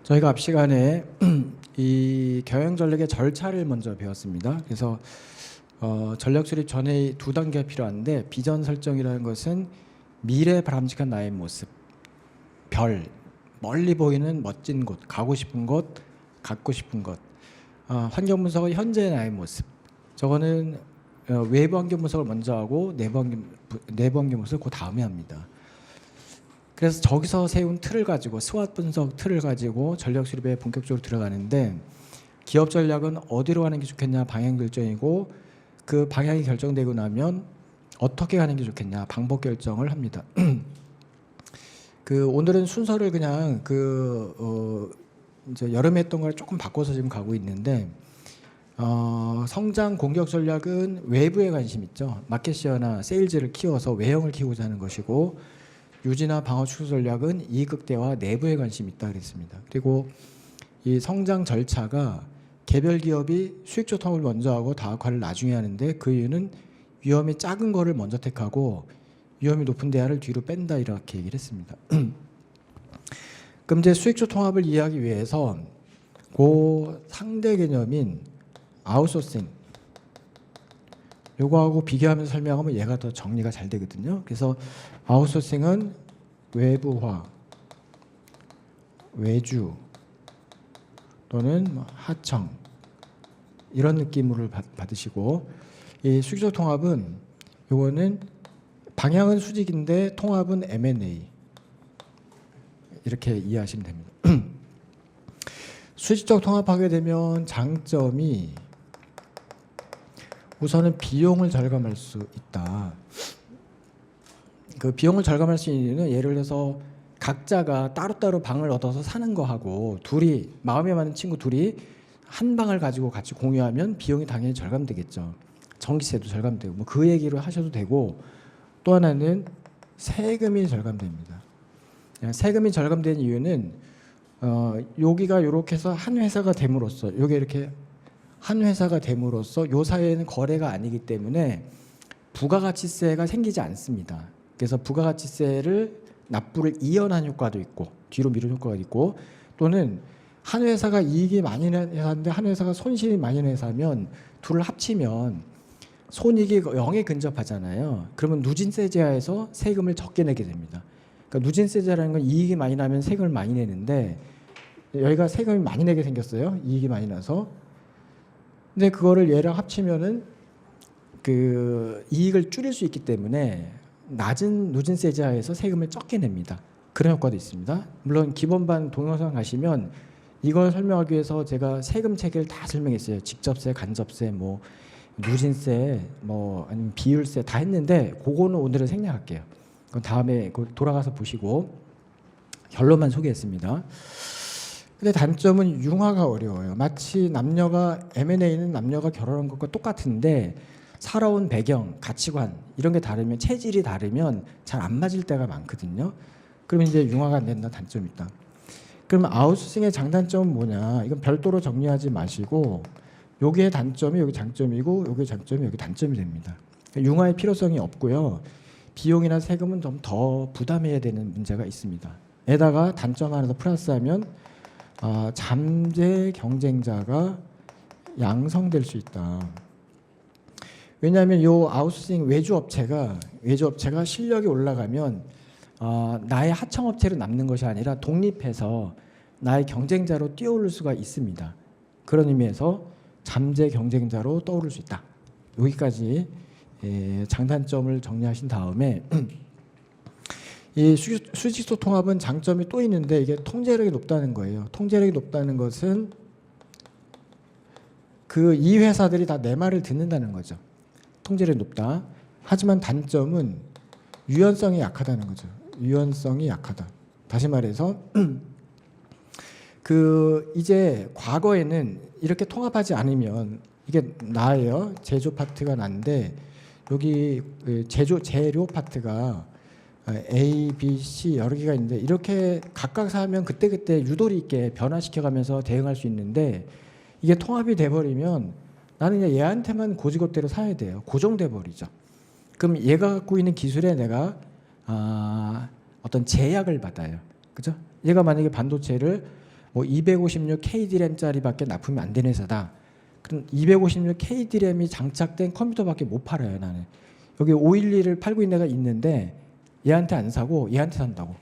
저희가 앞 시간에 이 경영 전략의 절차를 먼저 배웠습니다. 그래서 전략 수립 전에 두 단계가 필요한데, 비전 설정이라는 것은 미래 바람직한 나의 모습, 별, 멀리 보이는 멋진 곳, 가고 싶은 곳, 갖고 싶은 것. 환경 분석은 현재의 나의 모습. 저거는 외부 환경 분석을 먼저 하고 내부 환경 분석을 그 다음에 합니다. 그래서 저기서 세운 틀을 가지고, 스왓 분석 틀을 가지고 전략 수립에 본격적으로 들어가는데, 기업 전략은 어디로 가는 게 좋겠냐 방향 결정이고, 그 방향이 결정되고 나면 어떻게 가는 게 좋겠냐 방법 결정을 합니다. 오늘은 순서를 그냥 이제 여름에 했던 걸 조금 바꿔서 지금 가고 있는데, 성장 공격 전략은 외부에 관심 있죠. 마켓시어나 세일즈를 키워서 외형을 키우고자 하는 것이고, 유지나 방어 축소 전략은 이익 극대화 내부에 관심 있다 그랬습니다. 그리고 이 성장 절차가 개별 기업이 수익적 통합을 먼저 하고 다각화를 나중에 하는데, 그 이유는 위험이 작은 거를 먼저 택하고 위험이 높은 대화를 뒤로 뺀다, 이렇게 얘기를 했습니다. 그럼 이제 수익적 통합을 이해하기 위해서 그 상대 개념인 아웃소싱, 요거하고 비교하면서 설명하면 얘가 더 정리가 잘 되거든요. 그래서 아웃소싱은 외부화, 외주 또는 하청, 이런 느낌으로 받으시고, 이 수익적 통합은 요거는 방향은 수직인데 통합은 M&A, 이렇게 이해하시면 됩니다. 수직적 통합하게 되면 장점이 우선은 비용을 절감할 수 있다. 그 비용을 절감할 수 있는 이유는, 예를 들어서 각자가 따로따로 방을 얻어서 사는 거하고 둘이, 마음에 맞는 친구 둘이 한 방을 가지고 같이 공유하면 비용이 당연히 절감되겠죠. 전기세도 절감되고, 뭐 그 얘기를 하셔도 되고, 또 하나는 세금이 절감됩니다. 세금이 절감되는 이유는 여기가 이렇게 해서 한 회사가 됨으로써, 여기 이렇게 한 회사가 됨으로써 요 사이에는 거래가 아니기 때문에 부가가치세가 생기지 않습니다. 그래서 부가가치세를 납부를 이연한 효과도 있고, 뒤로 미루는 효과가 있고, 또는 한 회사가 이익이 많이 낸 회사인데 한 회사가 손실이 많이 낸 회사면 둘을 합치면 손익이 0에 근접하잖아요. 그러면 누진세제하에서 세금을 적게 내게 됩니다. 그러니까 누진세제라는 건 이익이 많이 나면 세금을 많이 내는데, 여기가 세금이 많이 내게 생겼어요. 이익이 많이 나서. 근데 그거를 얘랑 합치면은 그 이익을 줄일 수 있기 때문에 낮은 누진세제하에서 세금을 적게 냅니다. 그런 효과도 있습니다. 물론 기본반 동영상 가시면 이걸 설명하기 위해서 제가 세금 체계를 다 설명했어요. 직접세, 간접세, 뭐 누진세, 뭐 아니면 비율세 다 했는데, 그거는 오늘은 생략할게요. 그건 다음에 돌아가서 보시고, 결론만 소개했습니다. 근데 단점은 융화가 어려워요. 마치 남녀가, M&A는 남녀가 결혼한 것과 똑같은데 살아온 배경, 가치관 이런 게 다르면, 체질이 다르면 잘 안 맞을 때가 많거든요. 그러면 이제 융화가 안 된다는 단점이 있다. 그러면 아웃소싱의 장단점은 뭐냐? 이건 별도로 정리하지 마시고, 여기의 단점이 여기 장점이고, 여기의 장점이 여기 단점이 됩니다. 융화의 필요성이 없고요. 비용이나 세금은 좀 더 부담해야 되는 문제가 있습니다. 에다가 단점 하나 더 플러스하면 잠재 경쟁자가 양성될 수 있다. 왜냐하면 이 아웃소싱 외주 업체가 실력이 올라가면 나의 하청업체로 남는 것이 아니라 독립해서 나의 경쟁자로 뛰어오를 수가 있습니다. 그런 의미에서 잠재 경쟁자로 떠오를 수 있다. 여기까지 장단점을 정리하신 다음에 이 수직적 통합은 장점이 또 있는데, 이게 통제력이 높다는 거예요. 통제력이 높다는 것은 이 회사들이 다 내 말을 듣는다는 거죠. 통제력이 높다. 하지만 단점은 유연성이 약하다는 거죠. 유연성이 약하다. 다시 말해서 이제 과거에는 이렇게 통합하지 않으면, 이게 나예요. 제조 파트가 난데, 여기 재료 파트가 A, B, C 여러 개가 있는데, 이렇게 각각 사면 그때그때 유도리 있게 변화시켜가면서 대응할 수 있는데, 이게 통합이 돼버리면 나는 그냥 얘한테만 고지것대로 사야 돼요. 고정돼 버리죠. 그럼 얘가 갖고 있는 기술에 내가 어떤 제약을 받아요. 그죠? 얘가 만약에 반도체를 뭐 256KD램짜리밖에 납품이 안 되는 회사다. 그럼 256KD램이 장착된 컴퓨터밖에 못 팔아요, 나는. 여기 512를 팔고 있는 데가 있는데 얘한테 안 사고 얘한테 산다고.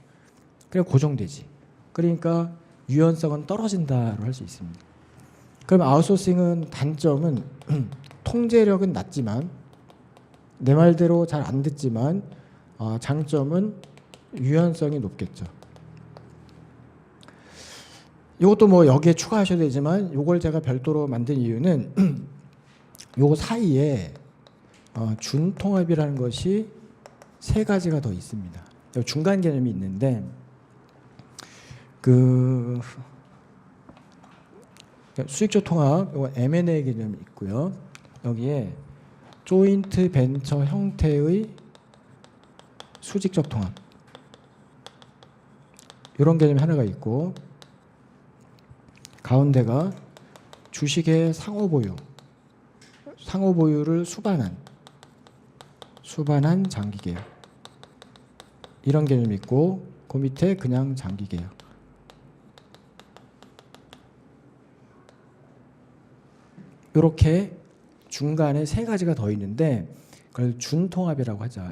그래 고정되지. 그러니까 유연성은 떨어진다로 할 수 있습니다. 그럼 아웃소싱은 단점은 통제력은 낮지만 내 말대로 잘 안 듣지만 장점은 유연성이 높겠죠. 이것도 뭐 여기에 추가하셔도 되지만 이걸 제가 별도로 만든 이유는 요거 사이에 준통합이라는 것이 세 가지가 더 있습니다. 중간 개념이 있는데 그 수익조 통합, 이거 M&A 개념이 있고요. 여기에 조인트 벤처 형태의 수직적 통합 이런 개념이 하나가 있고 가운데가 주식의 상호 보유를 수반한 장기 계약 이런 개념이 있고 그 밑에 그냥 장기 계약 이렇게 중간에 세 가지가 더 있는데 그걸 준통합이라고 하죠.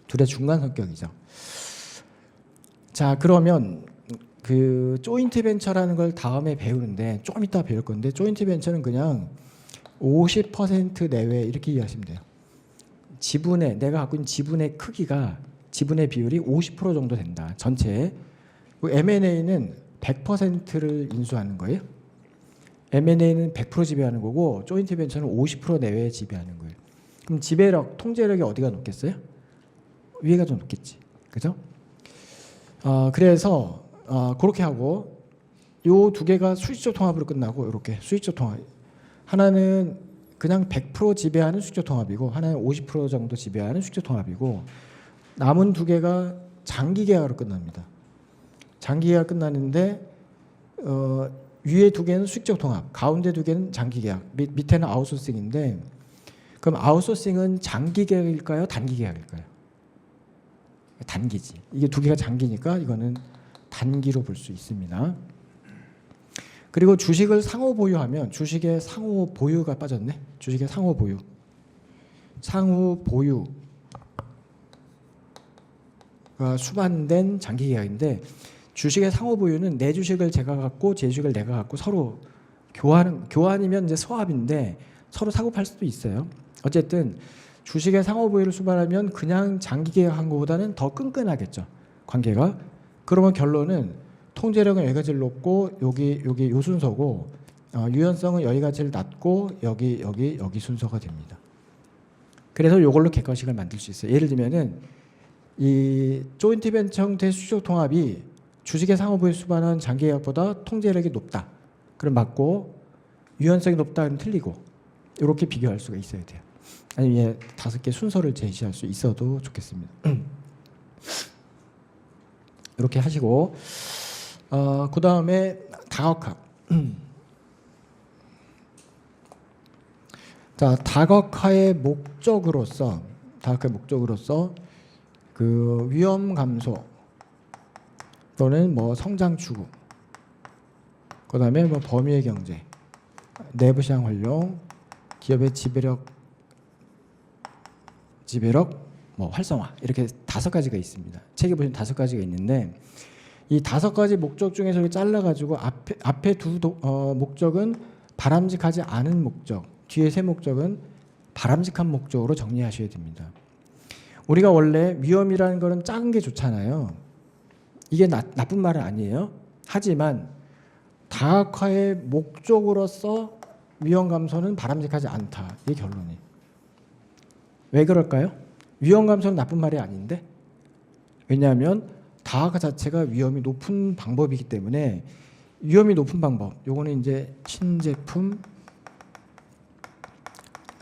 둘의 중간 성격이죠. 자, 그러면 그 조인트 벤처라는 걸 다음에 배우는데 조금 이따 배울 건데 조인트 벤처는 그냥 50% 내외 이렇게 이해하시면 돼요. 내가 갖고 있는 지분의 크기가 지분의 비율이 50% 정도 된다. 전체. M&A는 100%를 인수하는 거예요. M&A는 100% 지배하는 거고 조인트 벤처는 50% 내외에 지배하는 거예요. 그럼 지배력, 통제력이 어디가 높겠어요? 위에가 좀 높겠지. 그죠? 그래서 그렇게 하고 요 두 개가 수익적 통합으로 끝나고 이렇게 수익적 통합. 하나는 그냥 100% 지배하는 수익적 통합이고 하나는 50% 정도 지배하는 수익적 통합이고 남은 두 개가 장기 계약으로 끝납니다. 장기 계약 끝나는데 위에 두 개는 수익적 통합, 가운데 두 개는 장기 계약, 밑에는 아웃소싱인데 그럼 아웃소싱은 장기 계약일까요? 단기 계약일까요? 단기지. 이게 두 개가 장기니까 이거는 단기로 볼 수 있습니다. 그리고 주식을 상호 보유하면 주식의 상호 보유가 빠졌네. 주식의 상호 보유. 상호 보유가 수반된 장기 계약인데 주식의 상호 보유는 내 주식을 제가 갖고 제 주식을 내가 갖고 서로 교환이면 이제 소합인데 서로 사고 팔 수도 있어요. 어쨌든 주식의 상호 보유를 수반하면 그냥 장기 계약한 것보다는 더 끈끈하겠죠. 관계가. 그러면 결론은 통제력은 여기가 제일 높고 여기 요 순서고 유연성은 여기가 제일 낮고 여기 순서가 됩니다. 그래서 이걸로 객관식을 만들 수 있어요. 예를 들면은 이 조인트 벤처 형태 수익적 통합이 주식의 상호보유 수반한 장기 계약보다 통제력이 높다. 그럼 맞고 유연성이 높다. 그럼 틀리고 이렇게 비교할 수가 있어야 돼요. 아니면 5개 순서를 제시할 수 있어도 좋겠습니다. 이렇게 하시고 그 다음에 다각화. 자, 다각화의 목적으로서 그 위험 감소 또는 뭐 성장 추구, 그 다음에 뭐 범위의 경제, 내부 시장 활용, 기업의 지배력 뭐 활성화 이렇게 5가지가 있습니다. 책에 보시면 5가지가 있는데 이 5가지 목적 중에서 잘라가지고 앞에 두 목적은 바람직하지 않은 목적, 뒤에 3 목적은 바람직한 목적으로 정리하셔야 됩니다. 우리가 원래 위험이라는 거는 작은 게 좋잖아요. 이게 나쁜 말은 아니에요. 하지만 다각화의 목적으로서 위험 감소는 바람직하지 않다. 이게 결론이. 왜 그럴까요? 위험 감소는 나쁜 말이 아닌데 왜냐하면 다각화 자체가 위험이 높은 방법이기 때문에 위험이 높은 방법 요거는 이제 신제품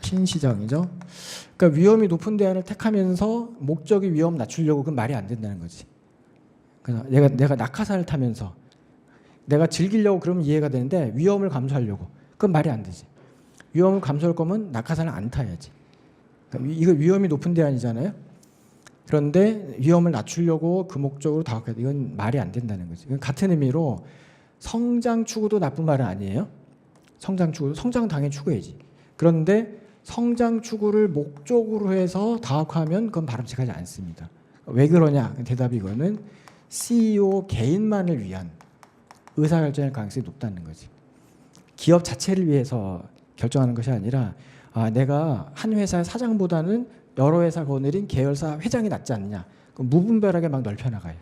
신시장이죠. 그러니까 위험이 높은 대안을 택하면서 목적이 위험 낮추려고 그건 말이 안 된다는 거지. 그냥 내가 낙하산을 타면서 내가 즐기려고 그러면 이해가 되는데 위험을 감소하려고 그건 말이 안 되지. 위험을 감소할 거면 낙하산을 안 타야지. 그러니까 이거 위험이 높은 대안이잖아요. 그런데 위험을 낮추려고 그 목적으로 다각화 이건 말이 안 된다는 거지. 같은 의미로 성장 추구도 나쁜 말은 아니에요. 성장 추구, 성장 당연히 추구해야지. 그런데 성장 추구를 목적으로 해서 다학화하면 그건 바람직하지 않습니다. 왜 그러냐? 대답이 이거는 CEO 개인만을 위한 의사결정의 가능성이 높다는 거지. 기업 자체를 위해서 결정하는 것이 아니라 내가 한 회사의 사장보다는 여러 회사 거느린 계열사 회장이 낫지 않느냐. 무분별하게 막 넓혀나가요.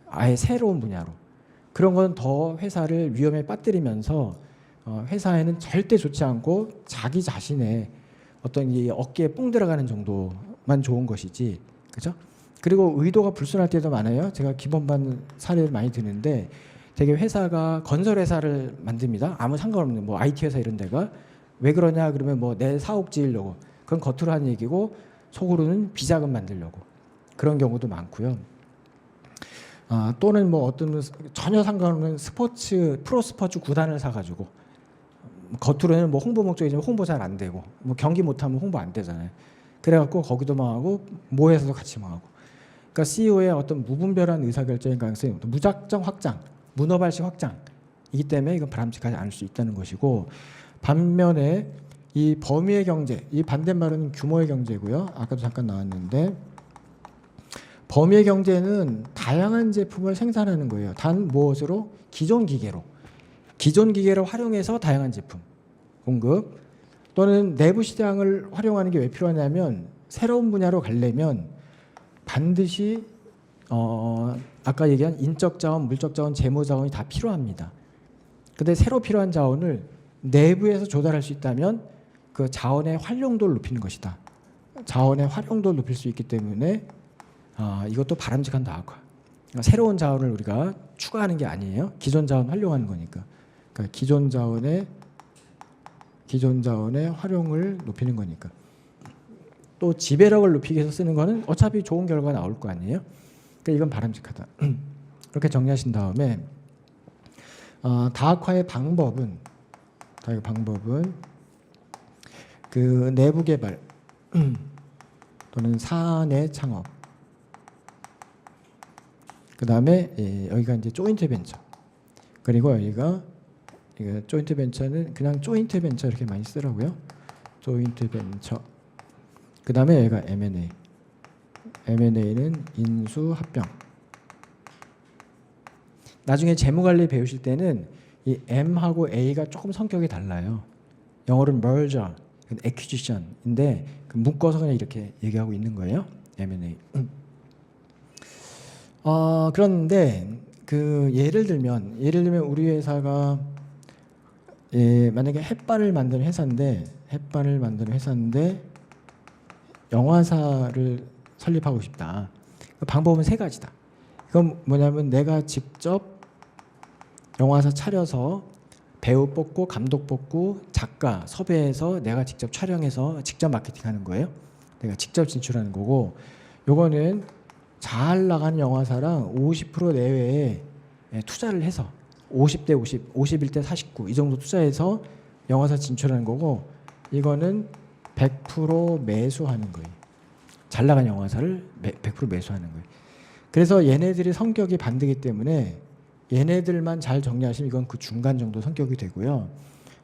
아예 새로운 분야로. 그런 건 더 회사를 위험에 빠뜨리면서 회사에는 절대 좋지 않고 자기 자신의 어떤 이 어깨에 뽕 들어가는 정도만 좋은 것이지. 그죠? 그리고 의도가 불순할 때도 많아요. 제가 기본반 사례를 많이 드는데 되게 회사가 건설회사를 만듭니다. 아무 상관없는 뭐 IT 회사 이런 데가. 왜 그러냐 그러면 뭐 내 사옥 지으려고. 그건 겉으로 하는 얘기고 속으로는 비자금 만들려고. 그런 경우도 많고요. 또는 뭐 어떤 전혀 상관없는 스포츠 프로스포츠 구단을 사가지고 겉으로는 뭐 홍보 목적이지만 홍보 잘 안 되고 뭐 경기 못하면 홍보 안 되잖아요. 그래갖고 거기도 망하고 모에서도 같이 망하고. 그러니까 CEO의 어떤 무분별한 의사결정의 가능성이 무작정 확장, 문어발식 확장이기 때문에 이건 바람직하지 않을 수 있다는 것이고, 반면에 이 범위의 경제, 이 반대말은 규모의 경제고요. 아까도 잠깐 나왔는데 범위의 경제는 다양한 제품을 생산하는 거예요. 단 무엇으로? 기존 기계로. 기존 기계를 활용해서 다양한 제품 공급, 또는 내부 시장을 활용하는 게 왜 필요하냐면 새로운 분야로 가려면 반드시 아까 얘기한 인적 자원, 물적 자원, 재무 자원이 다 필요합니다. 근데 새로 필요한 자원을 내부에서 조달할 수 있다면 그 자원의 활용도를 높이는 것이다. 자원의 활용도를 높일 수 있기 때문에 이것도 바람직한 다학화. 그러니까 새로운 자원을 우리가 추가하는 게 아니에요. 기존 자원 활용하는 거니까. 그러니까 기존 자원의 활용을 높이는 거니까. 또 지배력을 높이기 위해서 쓰는 거는 어차피 좋은 결과가 나올 거 아니에요. 그러니까 이건 바람직하다. 이렇게 정리하신 다음에 다학화의 방법은 그 내부 개발 또는 사내 창업. 그 다음에 여기가 이제 조인트 벤처. 그리고 여기가 조인트 벤처는 그냥 조인트 벤처 이렇게 많이 쓰라고요. 조인트 벤처. 그 다음에 여기가 M&A. M&A는 인수 합병. 나중에 재무관리 배우실 때는 이 M하고 A가 조금 성격이 달라요. 영어로는 merger, acquisition인데 묶어서 그냥 이렇게 얘기하고 있는 거예요. M&A. 그런데 그 예를 들면 우리 회사가 만약에 햇반을 만드는 회사인데 영화사를 설립하고 싶다. 그 방법은 세 가지다. 이건 뭐냐면 내가 직접 영화사 차려서 배우 뽑고 감독 뽑고 작가 섭외해서 내가 직접 촬영해서 직접 마케팅하는 거예요. 내가 직접 진출하는 거고, 요거는 잘 나가는 영화사랑 50% 내외에 투자를 해서 50대 50, 51대 49 이 정도 투자해서 영화사 진출하는 거고, 이거는 100% 매수하는 거예요. 잘 나가는 영화사를 100% 매수하는 거예요. 그래서 얘네들이 성격이 반대이기 때문에 얘네들만 잘 정리하시면 이건 그 중간 정도 성격이 되고요.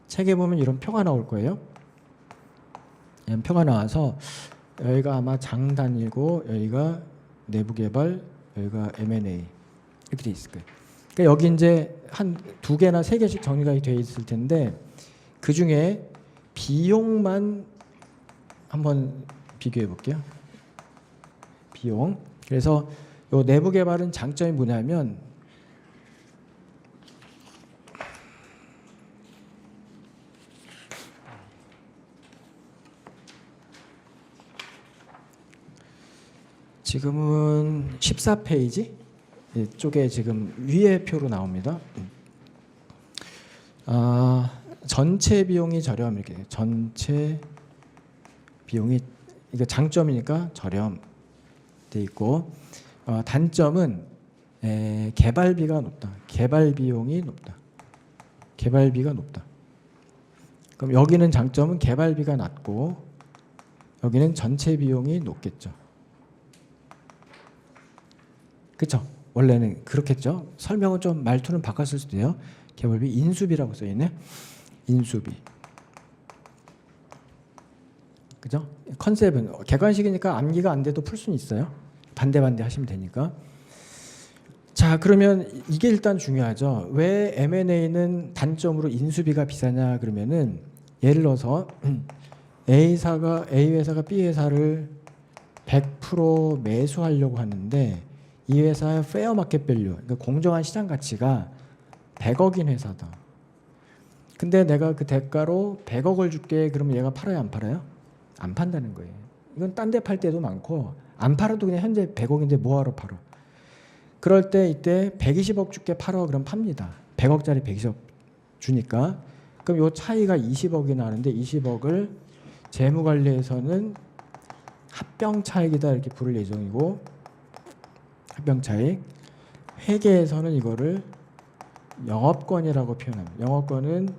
책에 보면 이런 표가 나올 거예요. 이런 표가 나와서 여기가 아마 장단이고 여기가 내부 개발, 여기가 M&A 이렇게 돼 있을 거예요. 그러니까 여기 이제 한 2개나 3개씩 정리가 되어 있을 텐데 그 중에 비용만 한번 비교해 볼게요. 비용. 그래서 요 내부 개발은 장점이 뭐냐면 지금은 14페이지 쪽에 지금 위에 표로 나옵니다. 전체 비용이 저렴 이렇게 돼요. 전체 비용이 이게 장점이니까 저렴 돼 있고, 단점은 개발비가 높다. 개발 비용이 높다. 개발비가 높다. 그럼 여기는 장점은 개발비가 낮고 여기는 전체 비용이 높겠죠. 그렇죠? 원래는 그렇겠죠. 설명은 좀 말투는 바꿨을 수도 돼요. 개벌비 인수비라고 써 있네. 인수비. 그죠? 컨셉은 객관식이니까 암기가 안 돼도 풀 수는 있어요. 반대 하시면 되니까. 자, 그러면 이게 일단 중요하죠. 왜 M&A는 단점으로 인수비가 비싸냐 그러면은 예를 들어서 A 회사가 B 회사를 100% 매수하려고 하는데 이 회사의 페어 마켓 밸류, 그러니까 공정한 시장 가치가 100억인 회사다. 근데 내가 그 대가로 100억을 줄게 그러면 얘가 팔아요, 안 팔아요? 안 판다는 거예요. 이건 딴 데 팔 때도 많고 안 팔아도 그냥 현재 100억인데 뭐하러 팔어? 그럴 때 이때 120억 줄게 팔어 그럼 팝니다. 100억짜리 120억 주니까 그럼 요 차이가 20억이 나는데 20억을 재무관리에서는 합병차익이다 이렇게 부를 예정이고 합병차익 회계에서는 이거를 영업권이라고 표현합니다. 영업권은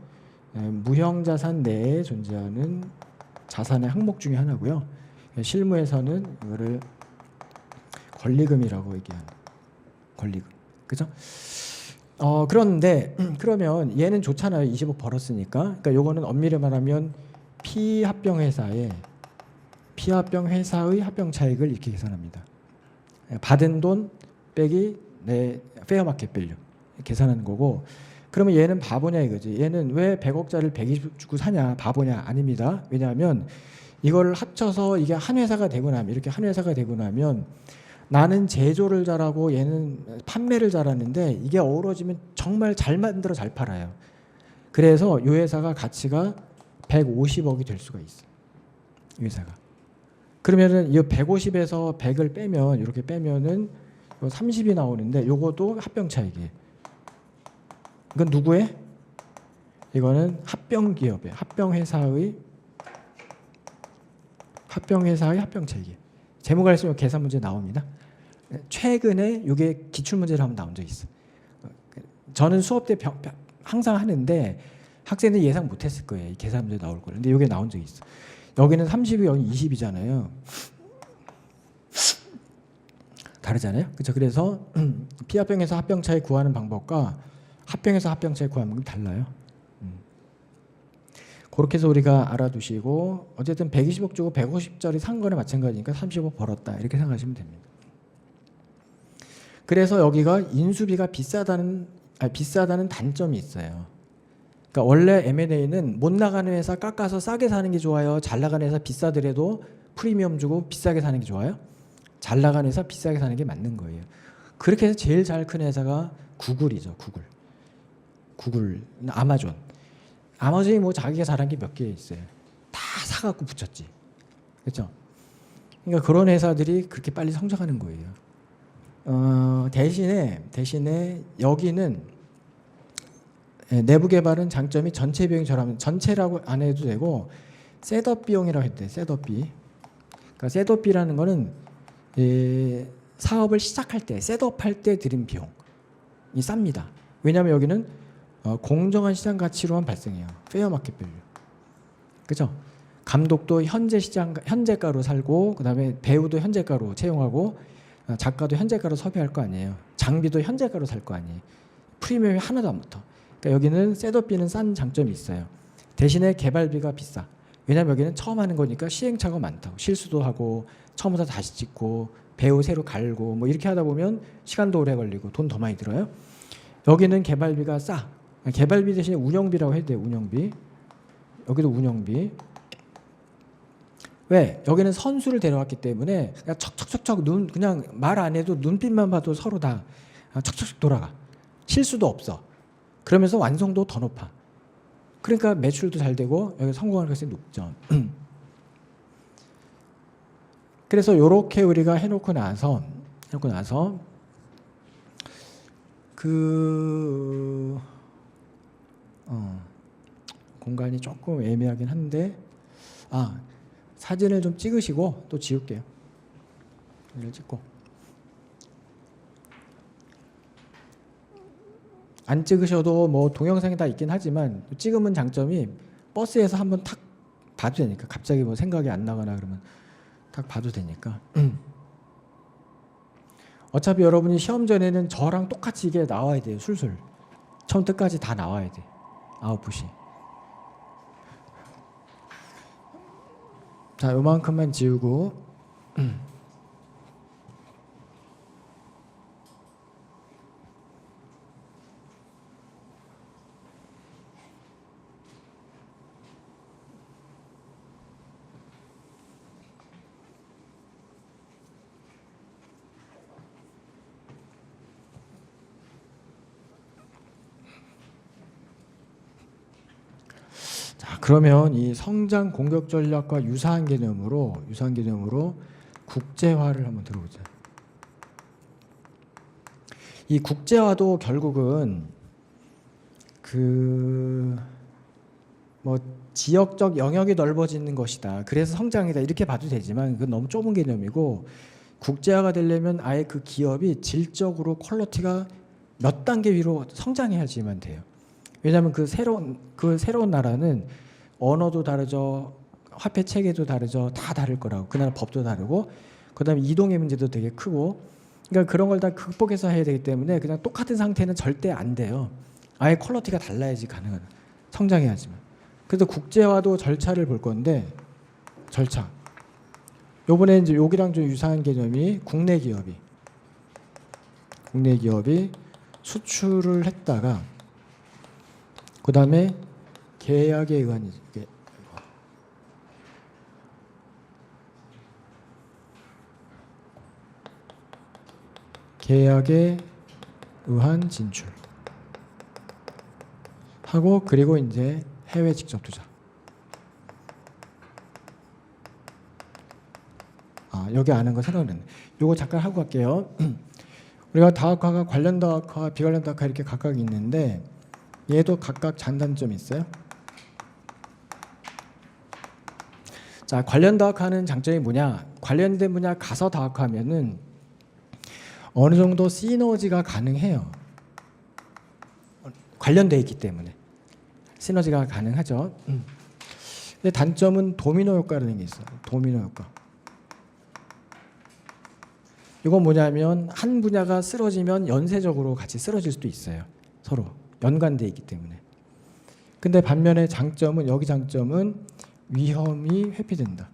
무형자산 내에 존재하는 자산의 항목 중에 하나고요. 실무에서는 이거를 권리금이라고 얘기합니다. 권리금. 그죠? 그런데 그러면 얘는 좋잖아요. 20억 벌었으니까. 그러니까 요거는 엄밀히 말하면 피합병 회사의 합병 차익을 이렇게 계산합니다. 받은 돈 빼기 내 페어 마켓 밸류 계산하는 거고. 그러면 얘는 바보냐 이거지. 얘는 왜 100억짜리를 120 주고 사냐? 바보냐? 아닙니다. 왜냐하면 이거를 합쳐서 이게 한 회사가 되고 나면 이렇게 한 회사가 되고 나면 나는 제조를 잘하고 얘는 판매를 잘하는데 이게 어우러지면 정말 잘 만들어 잘 팔아요. 그래서 이 회사가 가치가 150억이 될 수가 있어요. 이 회사가. 그러면은 이 150에서 100을 빼면 이렇게 빼면은 30이 나오는데 요것도 합병 차익이에요. 이건 누구의? 이거는 합병 기업의 합병 회사의 합병 차익이에요. 재무관리 쓰면 계산 문제 나옵니다. 최근에 이게 기출 문제를 한번 나온 적이 있어. 저는 수업 때 항상 하는데 학생들이 예상 못했을 거예요. 이 계산 문제 나올 거를. 근데 이게 나온 적이 있어. 여기는 30이 여기 20이잖아요. 다르잖아요. 그렇죠. 그래서 피합병에서 합병 차익 구하는 방법과 합병에서 합병 차익 구하는 방법이 달라요. 그렇게 해서 우리가 알아두시고 어쨌든 120억 주고 150짜리 산 거나 마찬가지니까 30억 벌었다 이렇게 생각하시면 됩니다. 그래서 여기가 인수비가 비싸다는 단점이 있어요. 그러니까 원래 M&A는 못 나가는 회사 깎아서 싸게 사는 게 좋아요? 잘 나가는 회사 비싸더라도 프리미엄 주고 비싸게 사는 게 좋아요? 잘 나가는 회사 비싸게 사는 게 맞는 거예요. 그렇게 해서 제일 잘 큰 회사가 구글이죠. 구글, 아마존이 뭐 자기가 잘한 게 몇 개 있어요. 다 사갖고 붙였지. 그렇죠? 그러니까 그런 회사들이 그렇게 빨리 성장하는 거예요. 대신에 여기는 내부 개발은 장점이 전체 비용이 저렴하면 전체라고 안 해도 되고 셋업 비용이라고 해도 돼요. 셋업비. 그러니까 셋업비라는 거는 사업을 시작할 때 셋업할 때 들인 비용이 쌉니다. 왜냐하면 여기는 공정한 시장 가치로만 발생해요. 페어 마켓 밸류. 그죠? 감독도 현재가로 살고 그다음에 배우도 현재가로 채용하고 작가도 현재가로 섭외할 거 아니에요. 장비도 현재가로 살 거 아니에요. 프리미엄이 하나도 안 붙어. 그러니까 여기는 셋업비는 싼 장점이 있어요. 대신에 개발비가 비싸. 왜냐면 여기는 처음 하는 거니까 시행착오가 많다고. 실수도 하고 처음부터 다시 찍고 배우 새로 갈고 뭐 이렇게 하다 보면 시간도 오래 걸리고 돈 더 많이 들어요. 여기는 개발비가 싸. 개발비 대신에 운영비라고 해야 돼요. 운영비. 여기도 운영비. 왜? 여기는 선수를 데려왔기 때문에 그냥 척척척척 그냥 말 안 해도 눈빛만 봐도 서로 다 척척척 돌아가. 실수도 없어. 그러면서 완성도 더 높아. 그러니까 매출도 잘 되고 여기 성공할 가능성이 높죠. 그래서 이렇게 우리가 해놓고 나서 공간이 조금 애매하긴 한데 사진을 좀 찍으시고 또 지울게요. 이걸 찍고 안 찍으셔도 뭐 동영상이 다 있긴 하지만 찍으면 장점이 버스에서 한번 탁 봐도 되니까 갑자기 뭐 생각이 안 나거나 그러면 딱 봐도 되니까 어차피 여러분이 시험 전에는 저랑 똑같이 이게 나와야 돼요. 술술. 처음부터 끝까지 다 나와야 돼. 아웃풋이. 자, 요만큼만 지우고 자, 그러면 이 성장 공격 전략과 유사한 개념으로 국제화를 한번 들어보자. 이 국제화도 결국은 뭐 지역적 영역이 넓어지는 것이다. 그래서 성장이다. 이렇게 봐도 되지만 그건 너무 좁은 개념이고, 국제화가 되려면 아예 그 기업이 질적으로 퀄리티가 몇 단계 위로 성장해야지만 돼요. 왜냐하면 그 새로운 나라는 언어도 다르죠, 화폐 체계도 다르죠, 다 다를 거라고. 그 나라 법도 다르고, 그다음에 이동의 문제도 되게 크고, 그러니까 그런 걸 다 극복해서 해야 되기 때문에 그냥 똑같은 상태는 절대 안 돼요. 아예 퀄리티가 달라야지 가능한, 성장해야지만. 그래서 국제화도 절차를 볼 건데, 절차. 요번에 이제 여기랑 좀 유사한 개념이 국내 기업이 수출을 했다가 그 다음에 계약에 의한 진출 하고, 그리고 이제 해외 직접 투자. 여기 아는 거 생각났네. 요거 잠깐 하고 갈게요. 우리가 다학화가 관련 다학화, 비관련 다학화 이렇게 각각 있는데, 얘도 각각 장단점이 있어요. 자, 관련 다학화는 장점이 뭐냐? 관련된 분야 가서 다학화하면은 어느 정도 시너지가 가능해요. 관련돼 있기 때문에 시너지가 가능하죠. 근데 단점은 도미노 효과라는 게 있어요. 도미노 효과. 이건 뭐냐면 한 분야가 쓰러지면 연쇄적으로 같이 쓰러질 수도 있어요. 서로 연관돼 있기 때문에. 근데 반면에 장점은, 여기 장점은 위험이 회피된다.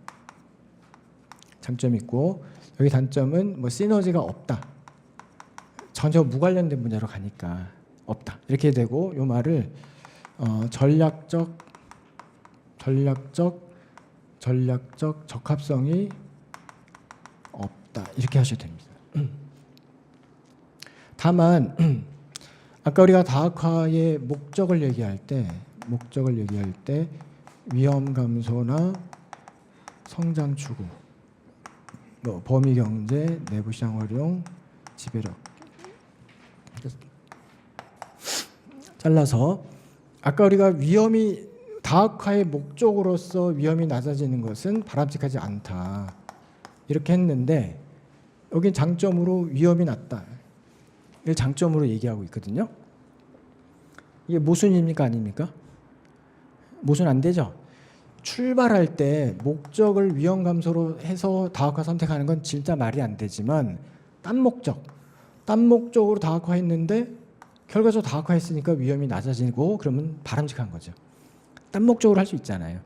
장점이 있고, 여기 단점은 뭐 시너지가 없다. 전혀 무관련된 분야로 가니까 없다. 이렇게 되고, 요 말을 전략적 적합성이 없다. 이렇게 하셔도 됩니다. 다만 아까 우리가 다학화의 목적을 얘기할 때 위험 감소나 성장 추구, 뭐 범위 경제, 내부 시장 활용, 지배력 잘라서, 아까 우리가 위험이 다학화의 목적으로서 위험이 낮아지는 것은 바람직하지 않다 이렇게 했는데, 여긴 장점으로 위험이 낮다, 이걸 장점으로 얘기하고 있거든요. 이게 모순입니까 아닙니까? 모순 안 되죠. 출발할 때 목적을 위험 감소로 해서 다학화 선택하는 건 진짜 말이 안 되지만, 딴 목적으로 다학화했는데 결과적으로 다학화했으니까 위험이 낮아지고, 그러면 바람직한 거죠. 딴 목적으로 할 수 있잖아요.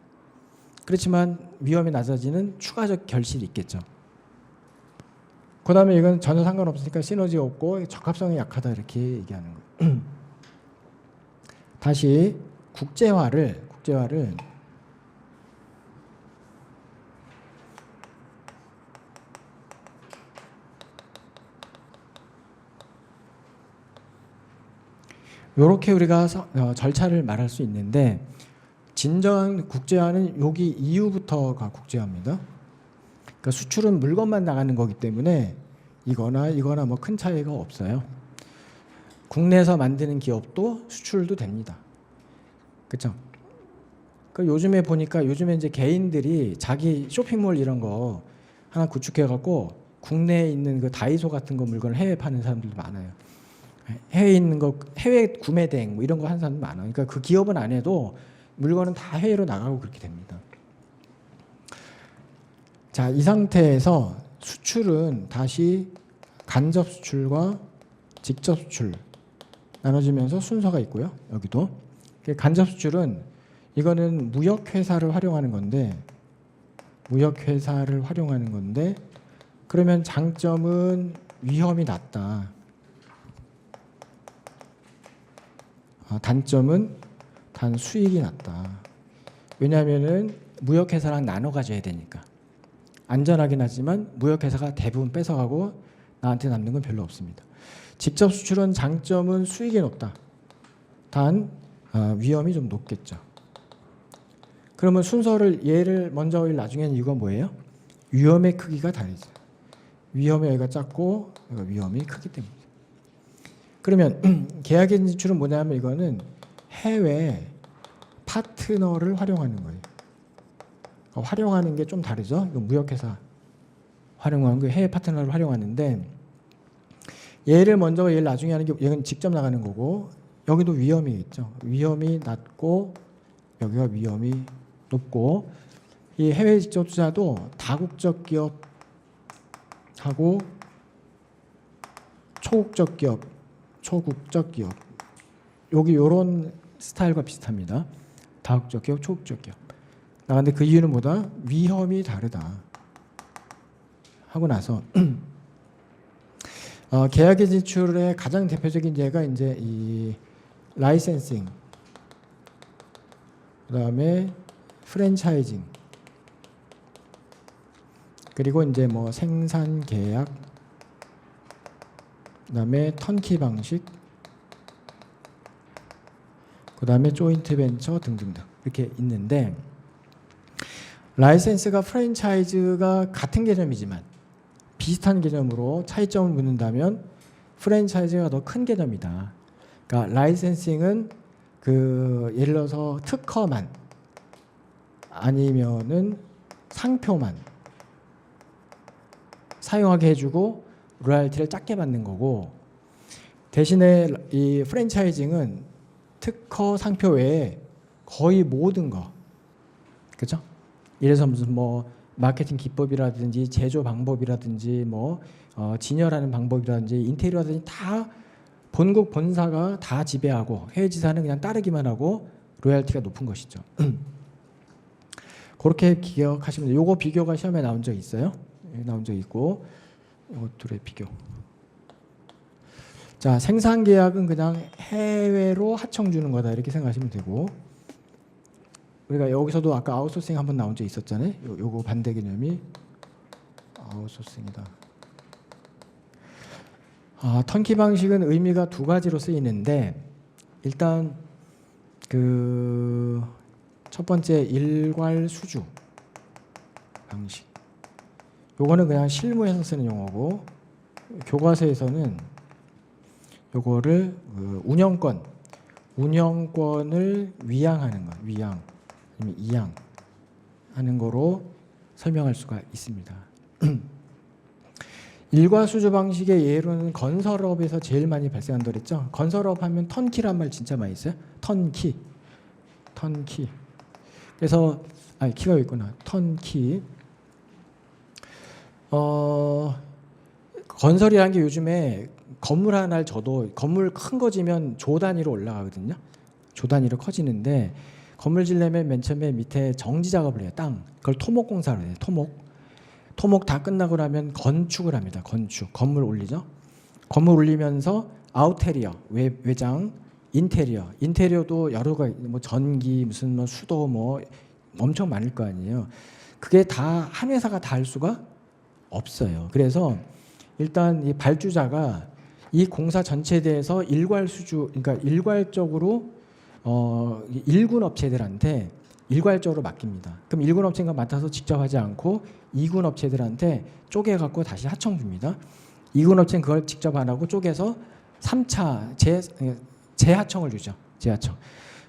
그렇지만 위험이 낮아지는 추가적 결실이 있겠죠. 그 다음에 이건 전혀 상관없으니까 시너지 없고 적합성이 약하다 이렇게 얘기하는 거예요. 다시 국제화를 이렇게 우리가 절차를 말할 수 있는데, 진정한 국제화는 여기 이후부터가 국제화입니다. 그러니까 수출은 물건만 나가는 거기 때문에 이거나 뭐 큰 차이가 없어요. 국내에서 만드는 기업도 수출도 됩니다. 그렇죠? 그 요즘에 보니까 이제 개인들이 자기 쇼핑몰 이런 거 하나 구축해 갖고 국내에 있는 그 다이소 같은 거 물건을 해외 파는 사람들도 많아요. 해외에 있는 거 해외 구매 대행 뭐 이런 거 하는 사람도 많아요. 그러니까 그 기업은 안 해도 물건은 다 해외로 나가고 그렇게 됩니다. 자, 이 상태에서 수출은 다시 간접 수출과 직접 수출 나눠지면서 순서가 있고요. 여기도 간접 수출은 이거는 무역회사를 활용하는 건데 그러면 장점은 위험이 낮다. 단점은 단 수익이 낮다. 왜냐하면은 무역회사랑 나눠 가져야 되니까. 안전하긴 하지만 무역회사가 대부분 뺏어가고 나한테 남는 건 별로 없습니다. 직접 수출은 장점은 수익이 높다. 단 위험이 좀 높겠죠. 그러면 순서를 얘를 먼저 나중에는 이건 뭐예요? 위험의 크기가 다르죠. 위험이 여기가 작고 여기가 위험이 크기 때문에. 그러면 계약의 진출은 뭐냐면 이거는 해외 파트너를 활용하는 거예요. 활용하는 게 좀 다르죠. 이거 무역회사 활용하는 거 해외 파트너를 활용하는데 얘를 먼저 얘를 나중에 하는 게 얘는 직접 나가는 거고 여기도 위험이 있죠. 위험이 낮고 여기가 위험이 높고 이 해외 직접 투자도 다국적 기업하고 초국적 기업 여기 요런 스타일과 비슷합니다. 다국적 기업, 초국적 기업. 근데 그 이유는 뭐다? 위험이 다르다. 하고 나서 계약의 진출의 가장 대표적인 예가 이제 이 라이센싱, 그다음에 프랜차이징, 그리고 이제 뭐 생산 계약, 그다음에 턴키 방식, 그다음에 조인트 벤처 등등등 이렇게 있는데 라이센스가 프랜차이즈가 같은 개념이지만 비슷한 개념으로 차이점을 묻는다면 프랜차이즈가 더 큰 개념이다. 그러니까 라이센싱은 그 예를 들어서 특허만 아니면은 상표만 사용하게 해주고 로얄티를 작게 받는 거고 대신에 이 프랜차이징은 특허 상표 외에 거의 모든 거 그렇죠? 이래서 무슨 뭐 마케팅 기법이라든지 제조 방법이라든지 뭐 진열하는 방법이라든지 인테리어라든지 다 본국 본사가 다 지배하고 해외 지사는 그냥 따르기만 하고 로얄티가 높은 것이죠. 그렇게 기억하시면 돼요. 요거 비교가 시험에 나온 적 있어요? 나온 적 있고 요거 둘의 비교. 자, 생산 계약은 그냥 해외로 하청 주는 거다 이렇게 생각하시면 되고 우리가 여기서도 아까 아웃소싱 한번 나온 적 있었잖아요. 요거 반대 개념이 아웃소싱이다. 턴키 방식은 의미가 두 가지로 쓰이는데 일단 그 첫 번째 일괄 수주 방식. 요거는 그냥 실무에서 쓰는 용어고 교과서에서는 요거를 운영권을 위양하는 거, 위양 아니면 이양하는 거로 설명할 수가 있습니다. 일괄 수주 방식의 예로는 건설업에서 제일 많이 발생한다고 그랬죠. 건설업 하면 턴키란 말 진짜 많이 있어요. 턴키. 그래서 키가 여기 있구나. 턴키. 건설이라는 게 요즘에 건물 하나를 져도 건물 큰 거 지면 조 단위로 올라가거든요. 조 단위로 커지는데 건물 지려면 맨 처음에 밑에 정지 작업을 해요. 땅. 그걸 토목공사로 해요. 토목 다 끝나고 나면 건축을 합니다. 건물 올리죠. 건물 올리면서 아웃테리어, 외장, 인테리어도 여러 가지 뭐 전기 무슨 뭐 수도 뭐 엄청 많을 거 아니에요. 그게 다 한 회사가 다 할 수가 없어요. 그래서 일단 이 발주자가 이 공사 전체에 대해서 일괄 수주, 그러니까 일괄적으로 일군 업체들한테 일괄적으로 맡깁니다. 그럼 일군 업체가 맡아서 직접 하지 않고 이군 업체들한테 쪼개 갖고 다시 하청 줍니다. 이군 업체는 그걸 직접 안 하고 쪼개서 3차 재하청을 주죠. 재하청.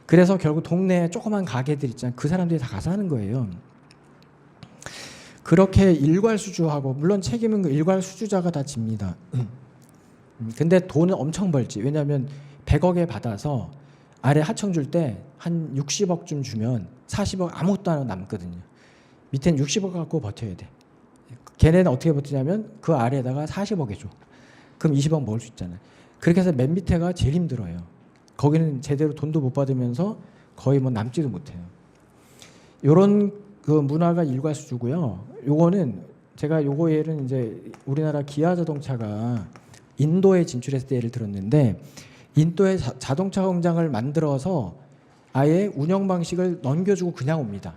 그래서 결국 동네에 조그만 가게들 있잖아요. 그 사람들이 다 가서 하는 거예요. 그렇게 일괄 수주하고 물론 책임은 그 일괄 수주자가 다 집니다. 근데 돈은 엄청 벌지. 왜냐하면 100억에 받아서 아래 하청 줄 때 한 60억쯤 주면 40억 아무것도 안 하고 남거든요. 밑에는 60억 갖고 버텨야 돼. 걔네는 어떻게 버티냐면 그 아래에다가 40억 해줘. 그럼 20억 먹을 수 있잖아요. 그렇게 해서 맨 밑에가 제일 힘들어요. 거기는 제대로 돈도 못 받으면서 거의 뭐 남지도 못해요. 요런 그 문화가 일과수주고요. 요거는 제가 요거 예는 이제 우리나라 기아 자동차가 인도에 진출했을 때 예를 들었는데, 인도에 자동차 공장을 만들어서 아예 운영 방식을 넘겨주고 그냥 옵니다.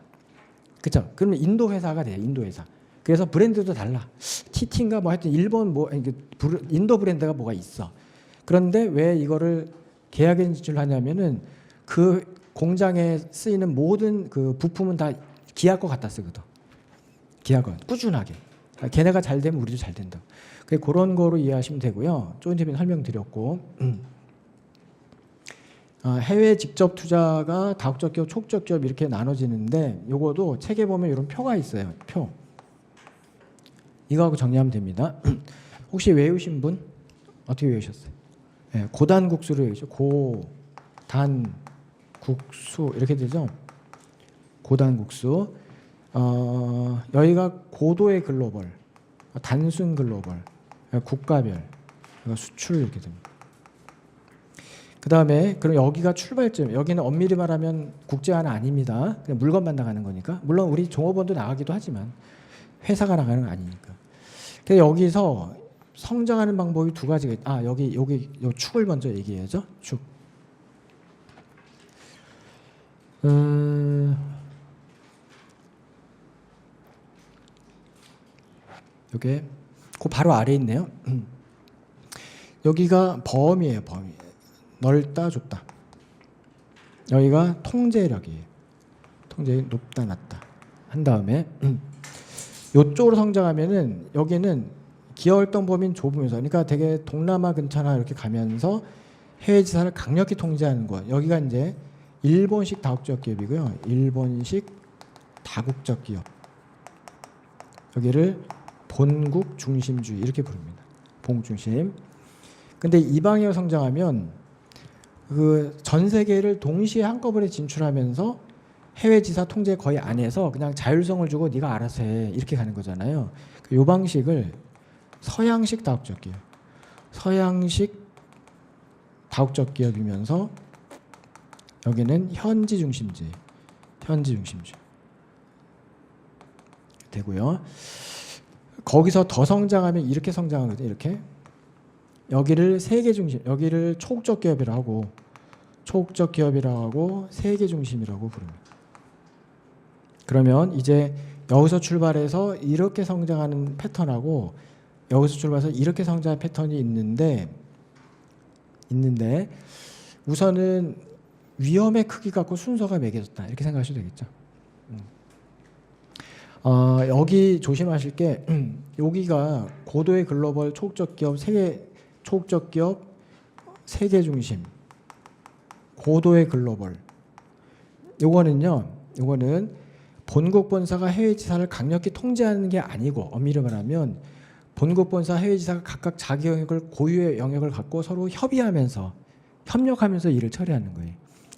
그렇죠? 그러면 인도 회사가 돼요. 인도 회사. 그래서 브랜드도 달라. TT인가 뭐 하여튼 일본 뭐 인도 브랜드가 뭐가 있어. 그런데 왜 이거를 계약에 진출하냐면은 그 공장에 쓰이는 모든 그 부품은 다 기아 거 갖다 쓰거든. 기아 거 꾸준하게. 걔네가 잘 되면 우리도 잘 된다. 그런 거로 이해하시면 되고요. 조금 전에 설명드렸고, 해외 직접 투자가 다국적 기업, 초국적 기업 이렇게 나눠지는데, 요거도 책에 보면 이런 표가 있어요. 표. 이거하고 정리하면 됩니다. 혹시 외우신 분? 어떻게 외우셨어요? 네, 고단국수를 외우죠. 고단국수 이렇게 되죠. 고단국수. 여기가 고도의 글로벌, 단순 글로벌, 국가별, 수출 이렇게 됩니다. 그 다음에 그럼 여기가 출발점, 여기는 엄밀히 말하면 국제화는 아닙니다. 그냥 물건만 나가는 거니까. 물론 우리 종업원도 나가기도 하지만 회사가 나가는 건 아니니까. 그래서 여기서 성장하는 방법이 두 가지가 있다. 여기 요 축을 먼저 얘기해야죠. 축. 요게 그 바로 아래에 있네요. 여기가 범위예요. 범위. 넓다 좁다. 여기가 통제력이에요. 통제력이 높다 낮다 한 다음에 이쪽으로 성장하면은 여기는 기여활동 범위는 좁으면서, 그러니까 되게 동남아 근처나 이렇게 가면서 해외 지사를 강력히 통제하는 거. 여기가 이제 일본식 다국적 기업이고요. 일본식 다국적 기업. 여기를 본국 중심주의 이렇게 부릅니다. 본국 중심. 근데 이 방향으로 성장하면 그 전 세계를 동시에 한꺼번에 진출하면서 해외 지사 통제 거의 안 해서 그냥 자율성을 주고 네가 알아서 해 이렇게 가는 거잖아요. 이 방식을 서양식 다국적 기업, 서양식 다국적 기업이면서 여기는 현지 중심주의, 현지 중심주의 되고요. 거기서 더 성장하면 이렇게 성장하거든요. 이렇게 여기를 세계 중심, 여기를 초국적 기업이라고 하고, 초국적 기업이라고 하고 세계 중심이라고 부릅니다. 그러면 이제 여기서 출발해서 이렇게 성장하는 패턴하고 여기서 출발해서 이렇게 성장하는 패턴이 있는데 우선은 위험의 크기 갖고 순서가 매겨졌다 이렇게 생각하셔도 되겠죠. 여기 조심하실 게 여기가 고도의 글로벌 초국적 기업, 세계 초국적 기업, 세계 중심, 고도의 글로벌. 요거는 본국 본사가 해외 지사를 강력히 통제하는 게 아니고, 엄밀히 말하면 본국 본사, 해외 지사가 각각 자기 영역을, 고유의 영역을 갖고 서로 협의하면서 협력하면서 일을 처리하는 거예요.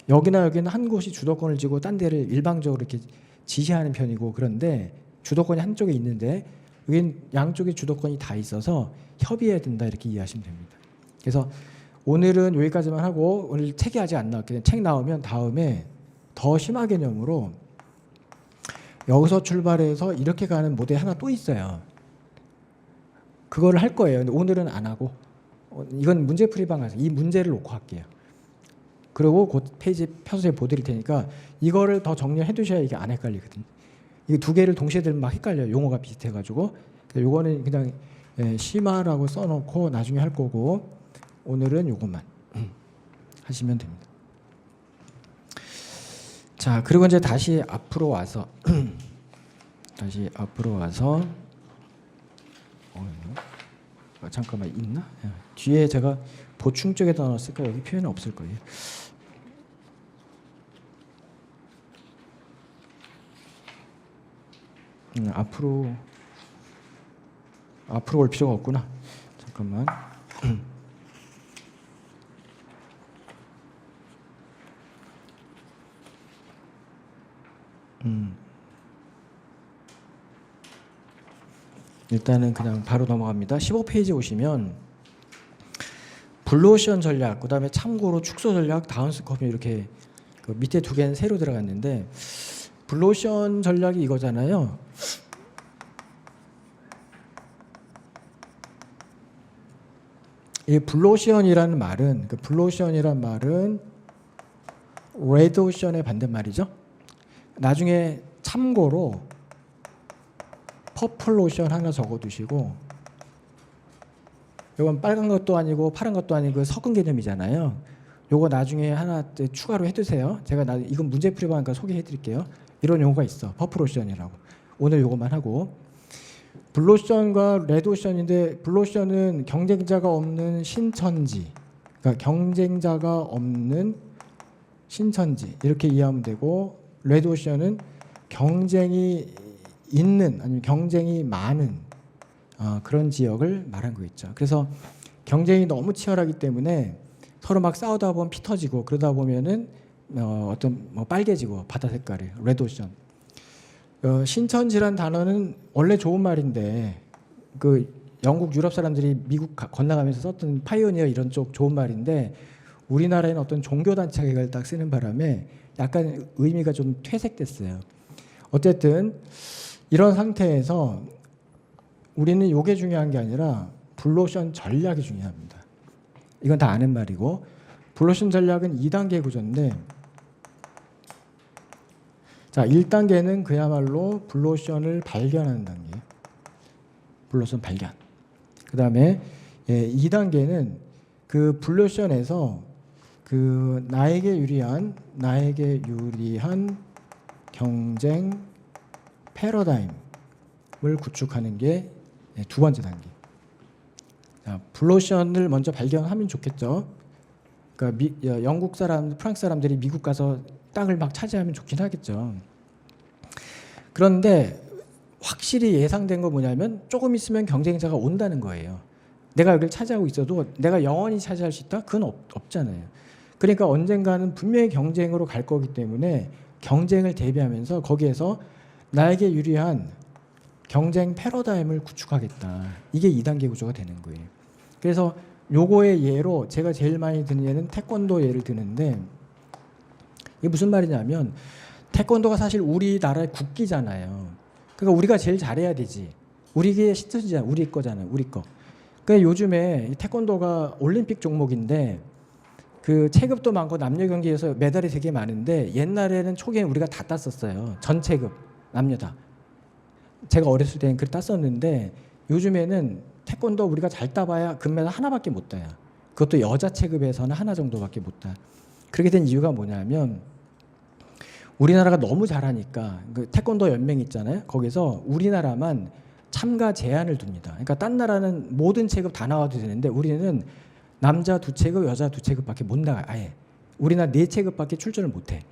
여기는 한 곳이 주도권을 쥐고 딴 데를 일방적으로 이렇게 지시하는 편이고, 그런데 주도권이 한쪽에 있는데 여긴 양쪽에 주도권이 다 있어서 협의해야 된다 이렇게 이해하시면 됩니다. 그래서 오늘은 여기까지만 하고, 오늘 책이 아직 안 나왔거든요. 책 나오면 다음에 더 심화 개념으로 여기서 출발해서 이렇게 가는 모델 하나 또 있어요. 그거를 할 거예요. 근데 오늘은 안 하고, 이건 문제풀이방 가서 이 문제를 놓고 할게요. 그리고 그 페이지 펴서 보드릴 테니까 이거를 더 정리해 두셔야 이게 안 헷갈리거든요. 이 두 개를 동시에 들면 막 헷갈려요. 용어가 비슷해가지고. 요거는 그냥 심화라고 써놓고 나중에 할 거고, 오늘은 요것만 하시면 됩니다. 자, 그리고 이제 다시 앞으로 와서 잠깐만 있나? 뒤에 제가 보충 쪽에다 넣었을까? 여기 표현은 없을 거예요. 앞으로 올 필요가 없구나. 잠깐만. 일단은 그냥 바로 넘어갑니다. 15페이지 오시면 블루오션 전략, 그다음에 참고로 축소 전략, 다운스코핑 이렇게 그 밑에 두 개는 새로 들어갔는데 블루오션 전략이 이거잖아요. 이 블루오션이라는 말은 레드오션의 반대말이죠. 나중에 참고로 퍼플오션 하나 적어두시고, 이건 빨간 것도 아니고 파란 것도 아니고 섞은 개념이잖아요. 요거 나중에 하나 추가로 해두세요. 제가 이건 문제풀이만 하니까 소개해드릴게요. 이런 용어가 있어. 퍼플오션이라고. 오늘 요것만 하고. 블루오션과 레드오션인데, 블루오션은 경쟁자가 없는 신천지, 그러니까 경쟁자가 없는 신천지 이렇게 이해하면 되고, 레드오션은 경쟁이 있는 아니면 경쟁이 많은 그런 지역을 말한 거 있죠. 그래서 경쟁이 너무 치열하기 때문에 서로 막 싸우다 보면 피 터지고, 그러다 보면은 어떤 빨개지고 바다 색깔이 레드오션. 신천지란 단어는 원래 좋은 말인데, 그 영국 유럽 사람들이 미국 건너가면서 썼던 파이오니어 이런 쪽 좋은 말인데, 우리나라에는 어떤 종교단체가 딱 쓰는 바람에 약간 의미가 좀 퇴색됐어요. 어쨌든 이런 상태에서 우리는 이게 중요한 게 아니라 블루오션 전략이 중요합니다. 이건 다 아는 말이고, 블루오션 전략은 2단계 구조인데, 자, 1단계는 그야말로 블루오션을 발견하는 단계. 블루오션 발견. 그 다음에 2단계는 그 블루오션에서 그 나에게 유리한 경쟁 패러다임을 구축하는 게 두 번째 단계. 자, 블루오션을 먼저 발견하면 좋겠죠. 그러니까 영국 사람, 프랑스 사람들이 미국 가서 땅을 막 차지하면 좋긴 하겠죠. 그런데 확실히 예상된 거 뭐냐면 조금 있으면 경쟁자가 온다는 거예요. 내가 여기를 차지하고 있어도 내가 영원히 차지할 수 있다? 그건 없잖아요. 그러니까 언젠가는 분명히 경쟁으로 갈 거기 때문에 경쟁을 대비하면서 거기에서 나에게 유리한 경쟁 패러다임을 구축하겠다. 이게 2단계 구조가 되는 거예요. 그래서 요거의 예로 제가 제일 많이 드는 예는 태권도 예를 드는데, 이게 무슨 말이냐면 태권도가 사실 우리나라의 국기잖아요. 그러니까 우리가 제일 잘해야 되지. 우리게 신천지잖아. 우리 거잖아요. 우리 거. 그러니까 요즘에 태권도가 올림픽 종목인데 그 체급도 많고 남녀 경기에서 메달이 되게 많은데, 옛날에는 초기에 우리가 다 땄었어요. 전 체급 남녀 다. 제가 어렸을 때는 그걸 땄었는데, 요즘에는 태권도 우리가 잘 따봐야 금메달 하나밖에 못 따요. 그것도 여자 체급에서는 하나 정도밖에 못 따. 그렇게 된 이유가 뭐냐면 우리나라가 너무 잘하니까, 그 태권도 연맹 있잖아요. 거기서 우리나라만 참가 제한을 둡니다. 그러니까 딴 나라는 모든 체급 다 나와도 되는데 우리는 남자 2체급, 여자 2체급밖에 못 나가요. 아예. 우리나라 4체급밖에 출전을 못해.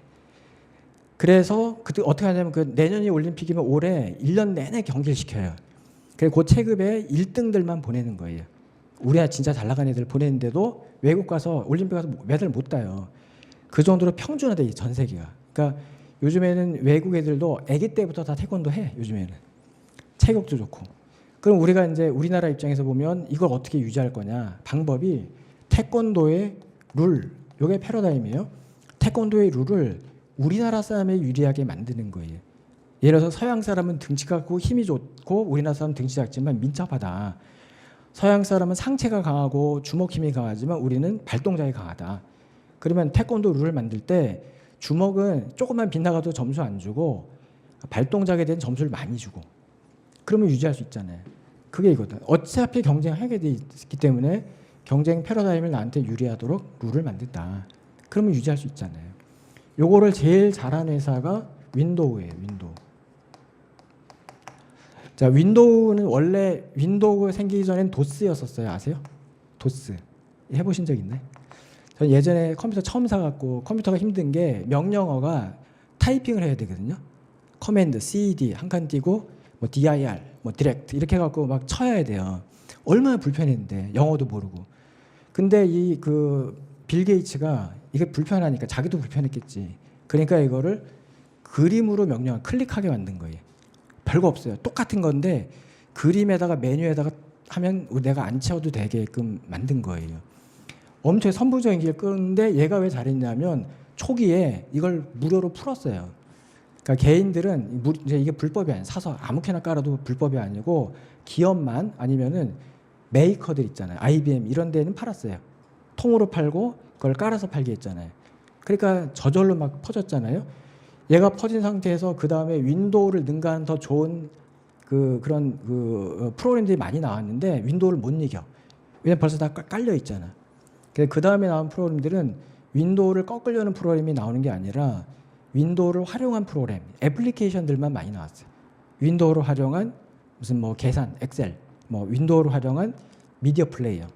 그래서 그때 어떻게 하냐면, 그 내년이 올림픽이면 올해 1년 내내 경기를 시켜요. 그래서 그 체급에 1등들만 보내는 거예요. 우리나라 진짜 잘 나간 애들 보내는데도 외국 가서 올림픽 가서 메달 못 따요. 그 정도로 평준화돼, 전 세계가. 그러니까 요즘에는 외국 애들도 아기 때부터 다 태권도 해. 요즘에는 체격도 좋고. 그럼 우리가 이제 우리나라 입장에서 보면 이걸 어떻게 유지할 거냐. 방법이 태권도의 룰, 이게 패러다임이에요. 태권도의 룰을 우리나라 사람에 유리하게 만드는 거예요. 예를 들어서 서양 사람은 등치가 크고 힘이 좋고 우리나라 사람은 등치 작지만 민첩하다. 서양 사람은 상체가 강하고 주먹 힘이 강하지만 우리는 발동작이 강하다. 그러면 태권도 룰을 만들 때 주먹은 조금만 빗나가도 점수 안 주고 발동작에 대한 점수를 많이 주고, 그러면 유지할 수 있잖아요. 그게 이거든. 어차피 경쟁하게 돼 있기 때문에 경쟁 패러다임을 나한테 유리하도록 룰을 만든다. 그러면 유지할 수 있잖아요. 요거를 제일 잘하는 회사가 윈도우예요. 윈도우. 자, 윈도우는 원래 윈도우가 생기기 전엔 도스였었어요. 아세요? 도스. 해보신 적 있나요? 저는 예전에 컴퓨터 처음 사갖고, 컴퓨터가 힘든 게 명령어가 타이핑을 해야 되거든요. 커맨드, cd 한 칸 띄고 뭐 dir, 뭐 direct 이렇게 해갖고 막 쳐야 돼요. 얼마나 불편했는데, 영어도 모르고. 근데 이 그 빌 게이츠가 이게 불편하니까 자기도 불편했겠지. 그러니까 이거를 그림으로 명령, 클릭하게 만든 거예요. 별거 없어요. 똑같은 건데 그림에다가 메뉴에다가 하면 내가 안 채워도 되게끔 만든 거예요. 엄청 선풍적 인기를 끄는데 얘가 왜 잘했냐면 초기에 이걸 무료로 풀었어요. 그러니까 개인들은 이제 이게 불법이 아니에요. 사서 아무렇게나 깔아도 불법이 아니고 기업만 아니면은 메이커들 있잖아요. IBM 이런 데는 팔았어요. 통으로 팔고 그걸 깔아서 팔게 했잖아요. 그러니까 저절로 막 퍼졌잖아요. 얘가 퍼진 상태에서 그 다음에 윈도우를 능가하는 더 좋은 그런 프로그램들이 많이 나왔는데 윈도우를 못 이겨. 왜냐면 벌써 다 깔려 있잖아. 그 다음에 나온 프로그램들은 윈도우를 꺾으려는 프로그램이 나오는 게 아니라 윈도우를 활용한 프로그램, 애플리케이션들만 많이 나왔어요. 윈도우를 활용한 무슨 뭐 계산, 엑셀, 뭐 윈도우를 활용한 미디어 플레이어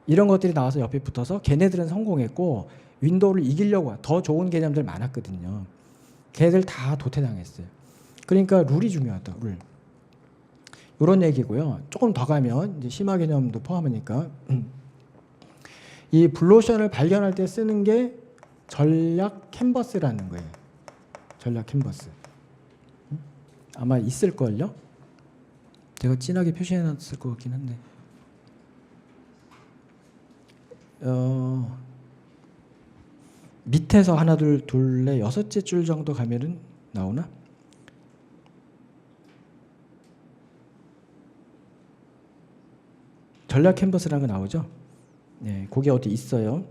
이런 것들이 나와서 옆에 붙어서 걔네들은 성공했고 윈도우를 이기려고 더 좋은 개념들 많았거든요. 걔네들 다 도태당했어요. 그러니까 룰이 중요하다. 룰. 이런 얘기고요. 조금 더 가면 이제 심화 개념도 포함하니까 이 블루오션을 발견할 때 쓰는 게 전략 캔버스라는 거예요. 전략 캔버스. 아마 있을걸요? 제가 진하게 표시해놨을 것 같긴 한데. 밑에서 하나, 둘, 둘, 여섯째 줄 정도 가면은 나오나? 전략 캔버스라는 거 나오죠? 네, 그게 어디 있어요.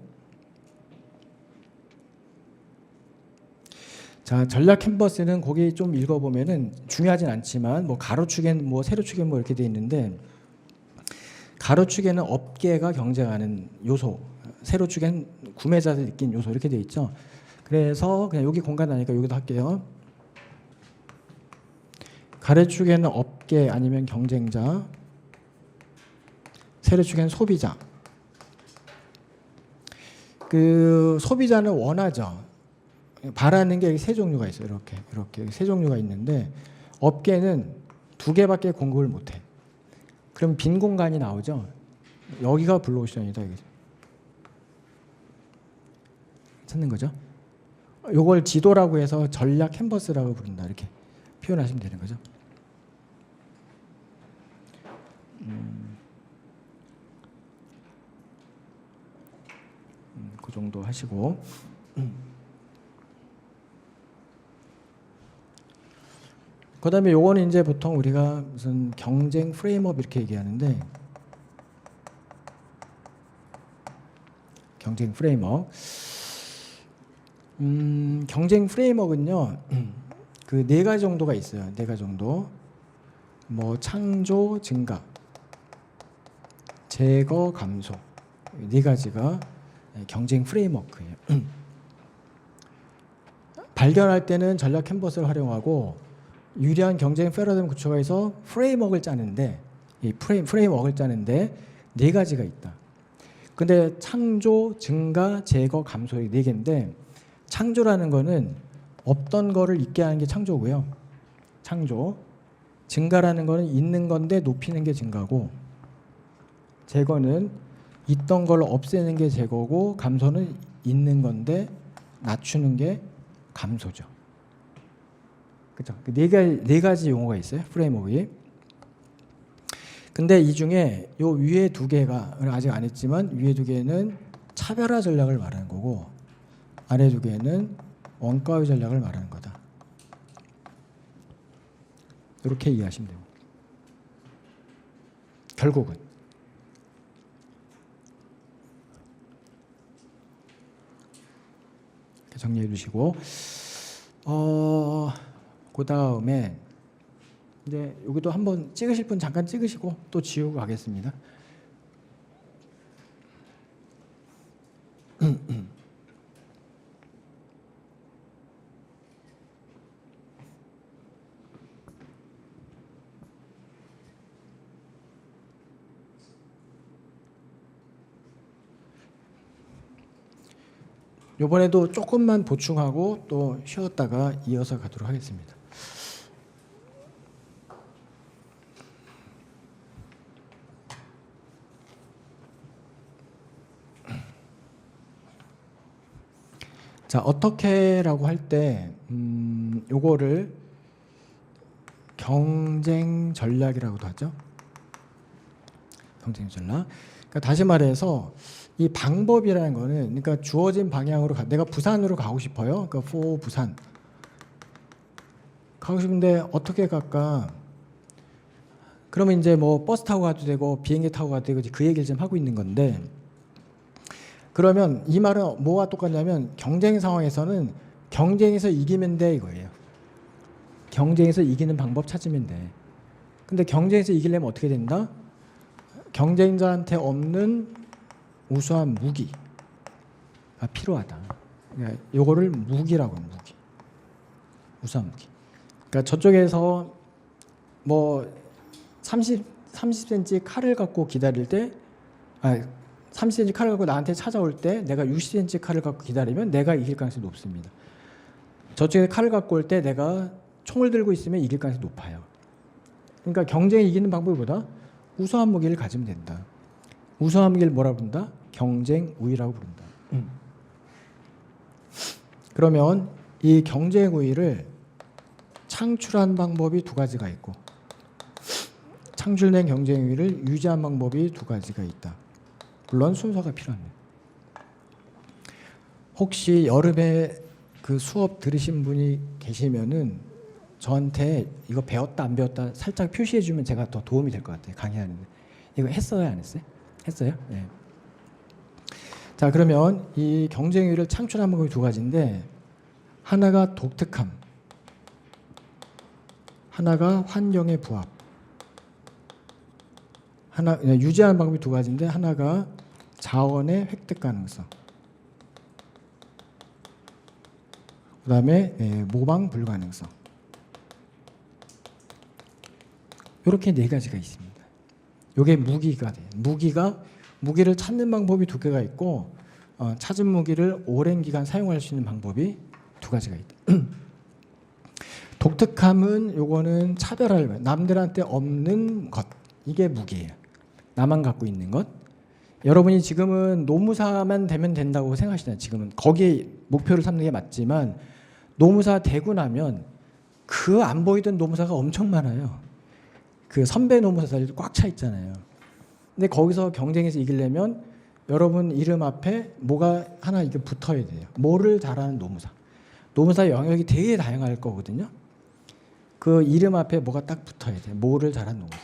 자, 전략 캔버스는 거기 좀 읽어보면은 중요하진 않지만 뭐 가로축엔 뭐 세로축엔 뭐 이렇게 돼 있는데 가로축에는 업계가 경쟁하는 요소, 세로축엔 구매자들 느낀 요소 이렇게 돼 있죠. 그래서 그냥 여기 공간 나니까 여기도 할게요. 가로축에는 업계 아니면 경쟁자, 세로축에는 소비자. 그 소비자는 원하죠. 바라는 게 세 종류가 있어요. 이렇게 세 종류가 있는데 업계는 두 개밖에 공급을 못해. 그럼 빈 공간이 나오죠. 여기가 블루오션이다. 찾는 거죠. 요걸 지도라고 해서 전략 캔버스라고 부른다. 이렇게 표현하시면 되는 거죠. 그 정도 하시고 그 다음에 요거는 이제 보통 우리가 무슨 경쟁 프레임업 이렇게 얘기하는데 경쟁 프레임업 경쟁 프레임업은요 그 네 가지 정도가 있어요. 네 가지 정도 뭐 창조 증가 제거 감소 네 가지가 경쟁 프레임워크예요. 발견할 때는 전략 캔버스를 활용하고 유리한 경쟁 패러다임 구축해서 프레임워크를 짜는데 이 프레임워크를 짜는데 네 가지가 있다. 근데 창조, 증가, 제거, 감소 네 개인데 창조라는 거는 없던 거를 있게 하는 게 창조고요. 창조. 증가라는 거는 있는 건데 높이는 게 증가고 제거는 있던 걸 없애는 게 제거고 감소는 있는 건데 낮추는 게 감소죠. 그렇죠? 네 가지 용어가 있어요. 프레임워크에. 근데 이 중에 요 위에 두 개가 아직 안 했지만 위에 두 개는 차별화 전략을 말하는 거고 아래 두 개는 원가의 전략을 말하는 거다. 이렇게 이해하시면 돼요. 결국은 이렇게 정리해 주시고 그 다음에 이제 여기도 한번 찍으실 분 잠깐 찍으시고 또 지우고 가겠습니다. 이번에도 조금만 보충하고 또 쉬었다가 이어서 가도록 하겠습니다. 자, 어떻게라고 할 때 요거를 경쟁 전략이라고도 하죠. 경쟁 전략. 그러니까 다시 말해서 이 방법이라는 거는 그러니까 주어진 방향으로 내가 부산으로 가고 싶어요. 그러니까 for 부산 가고 싶은데 어떻게 갈까? 그러면 이제 뭐 버스 타고 가도 되고 비행기 타고 가도 되고 그 얘기를 지금 하고 있는 건데, 그러면 이 말은 뭐와 똑같냐면 경쟁 상황에서는 경쟁에서 이기면 돼 이거예요. 경쟁에서 이기는 방법 찾으면 돼. 근데 경쟁에서 이기려면 어떻게 된다? 경쟁자한테 없는 우수한 무기가 필요하다. 그러니까 요거를 무기라고 해요. 무기. 우수한 무기. 그러니까 저쪽에서 뭐 30cm 칼을 갖고 기다릴 때, 30cm 칼을 갖고 나한테 찾아올 때 내가 60cm 칼을 갖고 기다리면 내가 이길 가능성이 높습니다. 저쪽에 칼을 갖고 올 때 내가 총을 들고 있으면 이길 가능성이 높아요. 그러니까 경쟁에 이기는 방법이 뭐다? 우수한 무기를 가지면 된다. 우수한 무기를 뭐라 부른다? 경쟁 우위라고 부른다. 그러면 이 경쟁 우위를 창출한 방법이 두 가지가 있고 창출된 경쟁 우위를 유지한 방법이 두 가지가 있다. 물론 순서가 필요합니다. 혹시 여름에 그 수업 들으신 분이 계시면은 저한테 이거 배웠다 안 배웠다 살짝 표시해 주면 제가 더 도움이 될 것 같아요. 강의하는데. 이거 했어요 안 했어요? 했어요? 네. 자, 그러면 이 경쟁 우위를 창출한 방법이 두 가지인데, 하나가 독특함, 하나가 환경의 부합. 하나 유지하는 방법이 두 가지인데, 하나가 자원의 획득 가능성, 그다음에 모방 불가능성. 이렇게 네 가지가 있습니다. 이게 무기가 돼요. 무기를 찾는 방법이 두 개가 있고, 찾은 무기를 오랜 기간 사용할 수 있는 방법이 두 가지가 있다. 독특함은 요거는 차별할, 남들한테 없는 것, 이게 무기예요. 나만 갖고 있는 것. 여러분이 지금은 노무사만 되면 된다고 생각하시잖아요. 지금은 거기에 목표를 삼는 게 맞지만, 노무사 되고 나면 그 안 보이던 노무사가 엄청 많아요. 그 선배 노무사들이 꽉 차 있잖아요. 근데 거기서 경쟁에서 이기려면 여러분 이름 앞에 뭐가 하나 이게 붙어야 돼요. 뭐를 잘하는 노무사. 노무사 영역이 되게 다양할 거거든요. 그 이름 앞에 뭐가 딱 붙어야 돼요. 뭐를 잘하는 노무사.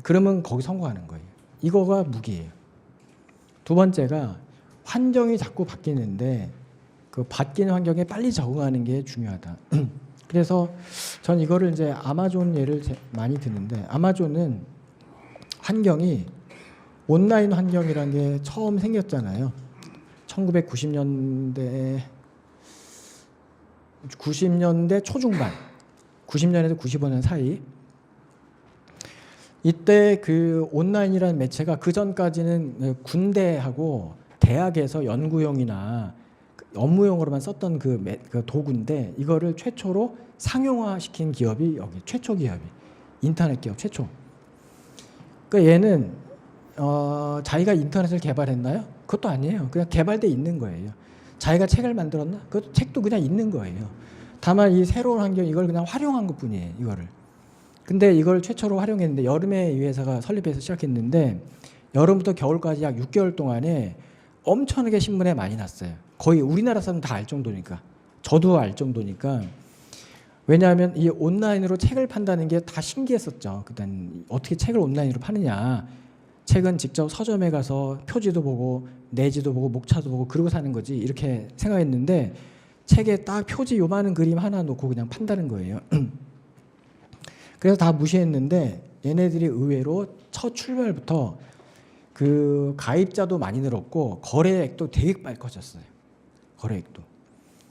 그러면 거기 성공하는 거예요. 이거가 무기예요. 두 번째가 환경이 자꾸 바뀌는데 그 바뀌는 환경에 빨리 적응하는 게 중요하다. 그래서 전 이거를 이제 아마존 예를 많이 드는데, 아마존은 환경이 온라인 환경이라는 게 처음 생겼잖아요. 1990년대 초중반, 90년에서 95년 사이. 이때 그 온라인이라는 매체가 그 전까지는 군대하고 대학에서 연구용이나 업무용으로만 썼던 그 도구인데, 이거를 최초로 상용화시킨 기업이 여기 최초 기업이 인터넷 기업 최초. 그러니까 얘는 자기가 인터넷을 개발했나요? 그것도 아니에요. 그냥 개발돼 있는 거예요. 자기가 책을 만들었나? 그것도 책도 그냥 있는 거예요. 다만 이 새로운 환경 이걸 그냥 활용한 것뿐이에요. 이거를. 근데 이걸 최초로 활용했는데, 여름에 이 회사가 설립해서 시작했는데 여름부터 겨울까지 약 6개월 동안에 엄청나게 신문에 많이 났어요. 거의 우리나라 사람 다 알 정도니까. 저도 알 정도니까. 왜냐하면 이 온라인으로 책을 판다는 게 다 신기했었죠. 그땐 어떻게 책을 온라인으로 파느냐. 책은 직접 서점에 가서 표지도 보고 내지도 보고 목차도 보고 그러고 사는 거지, 이렇게 생각했는데 책에 딱 표지 요만한 그림 하나 놓고 그냥 판다는 거예요. 그래서 다 무시했는데 얘네들이 의외로 첫 출발부터 그 가입자도 많이 늘었고 거래액도 되게 빨리 커졌어요. 거래액도.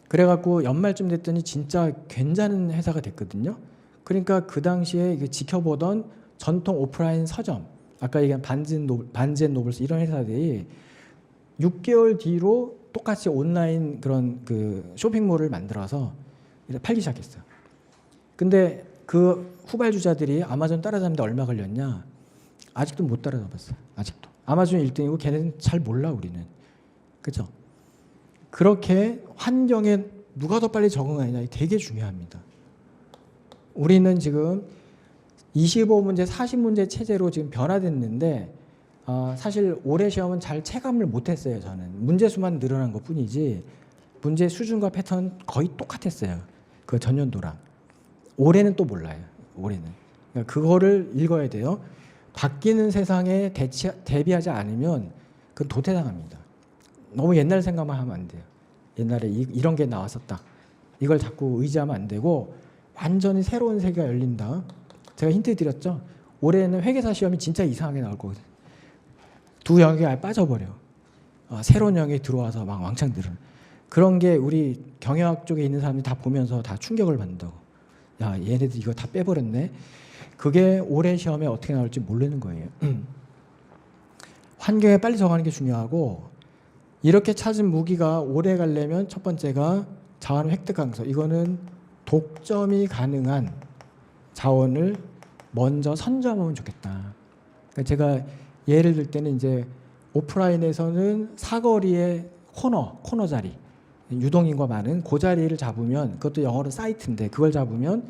그래갖고 연말쯤 됐더니 진짜 괜찮은 회사가 됐거든요. 그러니까 그 당시에 지켜보던 전통 오프라인 서점, 아까 얘기한 반즈앤노블스 이런 회사들이 6개월 뒤로 똑같이 온라인 그런 그 쇼핑몰을 만들어서 팔기 시작했어요. 근데 그 후발주자들이 아마존 따라잡는데 얼마 걸렸냐? 아직도 못 따라잡았어요. 아직도. 아마존 1등이고 걔네는 잘 몰라, 우리는. 그렇죠? 그렇게 환경에 누가 더 빨리 적응하느냐 되게 중요합니다. 우리는 지금 25문제, 40문제 체제로 지금 변화됐는데 사실 올해 시험은 잘 체감을 못했어요. 저는 문제 수만 늘어난 것뿐이지 문제 수준과 패턴 거의 똑같았어요. 그 전년도랑. 올해는 또 몰라요. 올해는. 그러니까 그거를 읽어야 돼요. 바뀌는 세상에 대비하지 않으면 그건 도태당합니다. 너무 옛날 생각만 하면 안 돼요. 옛날에 이런 게 나왔었다. 이걸 자꾸 의지하면 안 되고 완전히 새로운 세계가 열린다. 제가 힌트 드렸죠. 올해는 회계사 시험이 진짜 이상하게 나올 거거든요. 두 영역이 아예 빠져버려. 새로운 영역이 들어와서 막 왕창 늘어. 그런 게 우리 경영학 쪽에 있는 사람들이 다 보면서 다 충격을 받는다고. 야, 얘네들 이거 다 빼버렸네. 그게 올해 시험에 어떻게 나올지 모르는 거예요. 환경에 빨리 적응하는 게 중요하고 이렇게 찾은 무기가 오래 가려면 첫 번째가 자원 획득 강서. 이거는 독점이 가능한 자원을 먼저 선점하면 좋겠다. 그러니까 제가 예를 들 때는 이제 오프라인에서는 사거리의 코너 자리, 유동인과 많은 그 자리를 잡으면 그것도 영어로 사이트인데 그걸 잡으면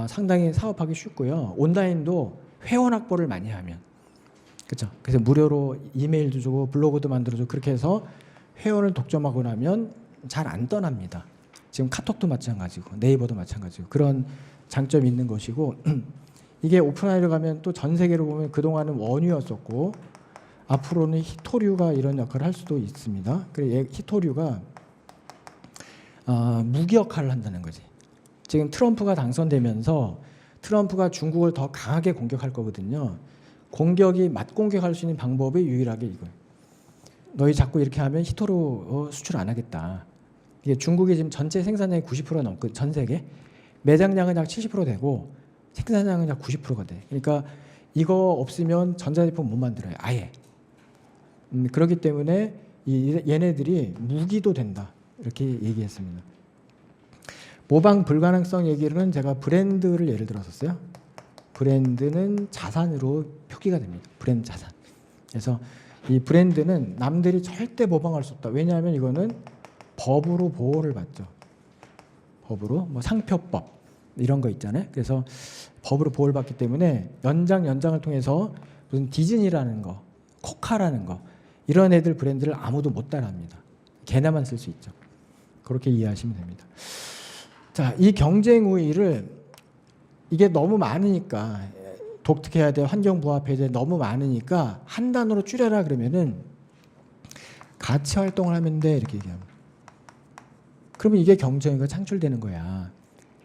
상당히 사업하기 쉽고요. 온라인도 회원 확보를 많이 하면 그렇죠. 그래서 무료로 이메일도 주고 블로그도 만들어주고 그렇게 해서 회원을 독점하고 나면 잘 안 떠납니다. 지금 카톡도 마찬가지고 네이버도 마찬가지고 그런 장점이 있는 것이고 이게 오프라인으로 가면 또 전 세계로 보면 그동안은 원유였었고 앞으로는 히토류가 이런 역할을 할 수도 있습니다. 그리고 히토류가 무기 역할을 한다는 거지. 지금 트럼프가 당선되면서 트럼프가 중국을 더 강하게 공격할 거거든요. 공격이 맞공격할 수 있는 방법이 유일하게 이거예요. 너희 자꾸 이렇게 하면 히토류 수출 안 하겠다. 이게 중국이 지금 전체 생산량이 90% 넘고 전 세계 매장량은 약 70% 되고 생산량은 약 90%가 돼. 그러니까 이거 없으면 전자제품 못 만들어요. 아예. 그렇기 때문에 얘네들이 무기도 된다. 이렇게 얘기했습니다. 모방 불가능성 얘기는 제가 브랜드를 예를 들었었어요. 브랜드는 자산으로 표기가 됩니다. 브랜드 자산. 그래서 이 브랜드는 남들이 절대 모방할 수 없다. 왜냐하면 이거는 법으로 보호를 받죠. 법으로 뭐 상표법 이런 거 있잖아요. 그래서 법으로 보호를 받기 때문에 연장을 통해서 무슨 디즈니라는 거, 코카라는 거 이런 애들 브랜드를 아무도 못 따라합니다. 걔네만 쓸 수 있죠. 그렇게 이해하시면 됩니다. 자, 이 경쟁 우위를 이게 너무 많으니까 독특해야 돼, 환경 부합해야 돼, 너무 많으니까 한 단어로 줄여라 그러면은 가치 활동을 하면 돼 이렇게 얘기하면. 그러면 이게 경쟁이 창출되는 거야.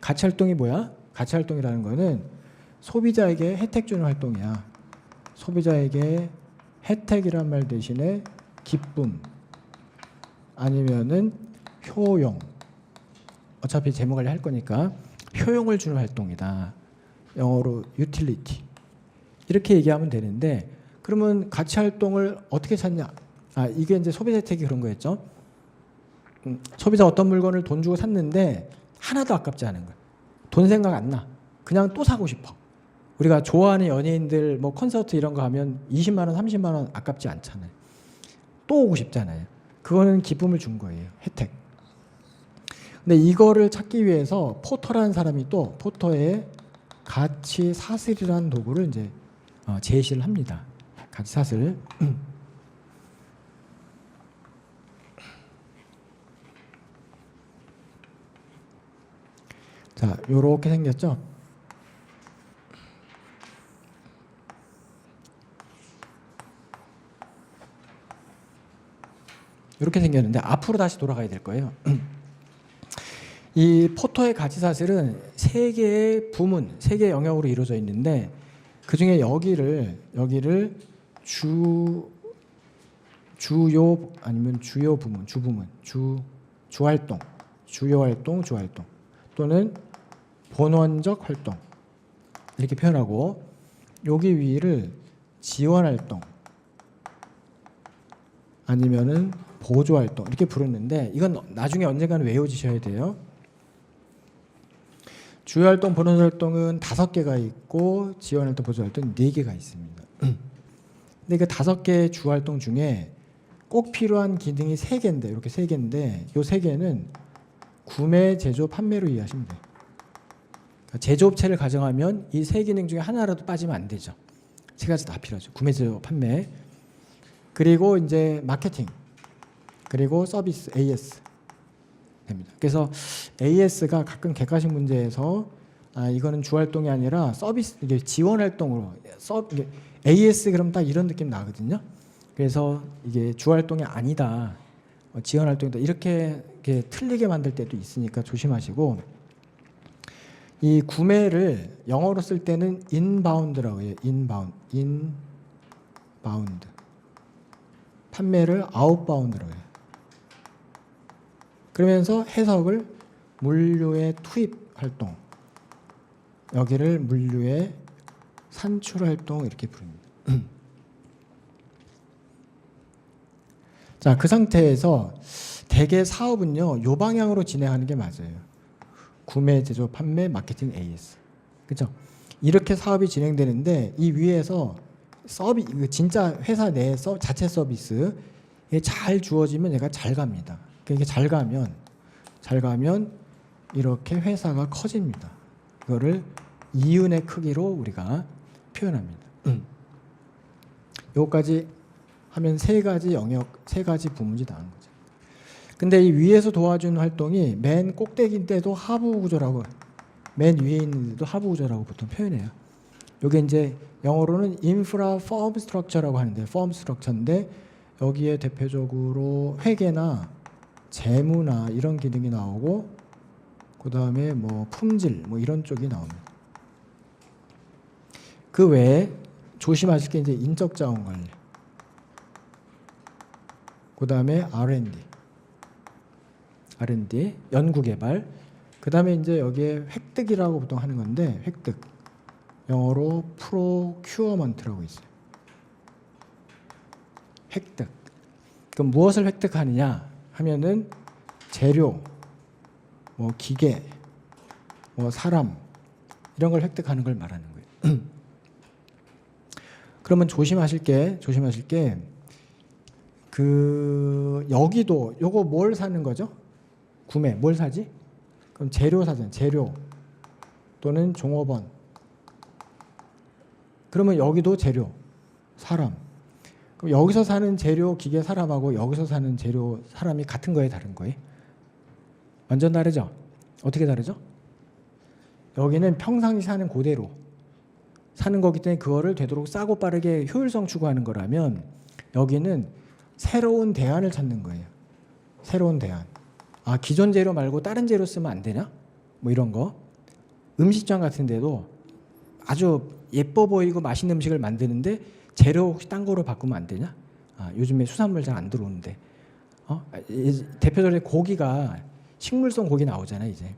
가치 활동이 뭐야? 가치 활동이라는 거는 소비자에게 혜택 주는 활동이야. 소비자에게 혜택이란 말 대신에 기쁨 아니면은 효용. 어차피 제목 관리 할 거니까 효용을 주는 활동이다. 영어로 utility. 이렇게 얘기하면 되는데 그러면 가치 활동을 어떻게 찾냐? 이게 이제 소비자 혜택이 그런 거였죠. 소비자 어떤 물건을 돈 주고 샀는데 하나도 아깝지 않은 거야. 돈 생각 안 나. 그냥 또 사고 싶어. 우리가 좋아하는 연예인들 뭐 콘서트 이런 거 하면 20만 원, 30만 원 아깝지 않잖아요. 또 오고 싶잖아요. 그거는 기쁨을 준 거예요. 혜택. 근데 이거를 찾기 위해서 포터라는 사람이 또 포터의 가치 사슬이라는 도구를 이제 제시를 합니다. 가치 사슬. 자, 요렇게 생겼죠? 이렇게 생겼는데 앞으로 다시 돌아가야 될 거예요. 이 포터의 가치 사슬은 세 개의 부문, 세 개의 영역으로 이루어져 있는데 그 중에 여기를 주요 아니면 주요 부문, 주활동, 주요 활동, 주활동 또는 본원적 활동 이렇게 표현하고 여기 위를 지원 활동 아니면은 보조 활동 이렇게 부르는데 이건 나중에 언젠가는 외워지셔야 돼요. 주요 활동, 본원 활동은 5개가 있고 지원 활동, 보조 활동 4개가 있습니다. 근데 그 5개의 주 활동 중에 꼭 필요한 기능이 3개인데 이렇게 3개인데 이 3개는 구매, 제조, 판매로 이해하시면 돼요. 그러니까 제조업체를 가정하면 이 3기능 중에 하나라도 빠지면 안 되죠. 3가지 다 필요하죠. 구매, 제조, 판매. 그리고 이제 마케팅, 그리고 서비스 AS 됩니다. 그래서 AS가 가끔 객관식 문제에서 이거는 주활동이 아니라 서비스 이게 지원 활동으로 이게 AS 그럼 딱 이런 느낌 나거든요. 그래서 이게 주활동이 아니다, 지원 활동이다 이렇게 틀리게 만들 때도 있으니까 조심하시고, 이 구매를 영어로 쓸 때는 인바운드라고 해요. 인바운드. 판매를 아웃바운드라고 해요. 그러면서 해석을 물류의 투입 활동, 여기를 물류의 산출 활동 이렇게 부릅니다. 자, 그 상태에서 대개 사업은요, 요 방향으로 진행하는 게 맞아요. 구매, 제조, 판매, 마케팅, AS. 그렇죠? 이렇게 사업이 진행되는데 이 위에서 진짜 회사 내에서 자체 서비스 잘 주어지면 얘가 잘 갑니다. 그러니까 잘 가면 이렇게 회사가 커집니다. 이거를 이윤의 크기로 우리가 표현합니다. 요거까지 하면 세 가지 영역, 세 가지 부문이 나오는 거죠. 근데 이 위에서 도와주는 활동이 맨 꼭대기인데도 하부 구조라고, 맨 위에 있는데도 하부 구조라고 보통 표현해요. 요게 이제 영어로는 인프라 펌 스트럭처라고 하는데, 펌 스트럭처인데 여기에 대표적으로 회계나 재무나 이런 기능이 나오고, 그 다음에 뭐 품질 뭐 이런 쪽이 나옵니다. 그 외에 조심하실 게 이제 인적 자원 관리, 그 다음에 R&D, 연구개발, 그 다음에 이제 여기에 획득이라고 보통 하는 건데, 획득, 영어로 프로큐어먼트라고 있어요. 획득. 그럼 무엇을 획득하느냐 하면은 재료, 뭐 기계, 뭐 사람 이런 걸 획득하는 걸 말하는 거예요. 그러면 조심하실 게 여기도 요거 뭘 사는 거죠? 구매 뭘 사지? 그럼 재료 사잖아요. 재료 또는 종업원. 그러면 여기도 재료, 사람. 그럼 여기서 사는 재료, 기계, 사람하고 여기서 사는 재료, 사람이 같은 거예요, 다른 거예요? 완전 다르죠? 어떻게 다르죠? 여기는 평상시 사는 그대로 사는 거기 때문에 그거를 되도록 싸고 빠르게 효율성 추구하는 거라면, 여기는 새로운 대안을 찾는 거예요. 새로운 대안. 기존 재료 말고 다른 재료 쓰면 안 되냐? 뭐 이런 거. 음식점 같은 데도 아주 예뻐 보이고 맛있는 음식을 만드는데 재료 혹시 딴 거로 바꾸면 안 되냐? 요즘에 수산물 잘 안 들어오는데. 대표적으로 고기가 식물성 고기 나오잖아요, 이제.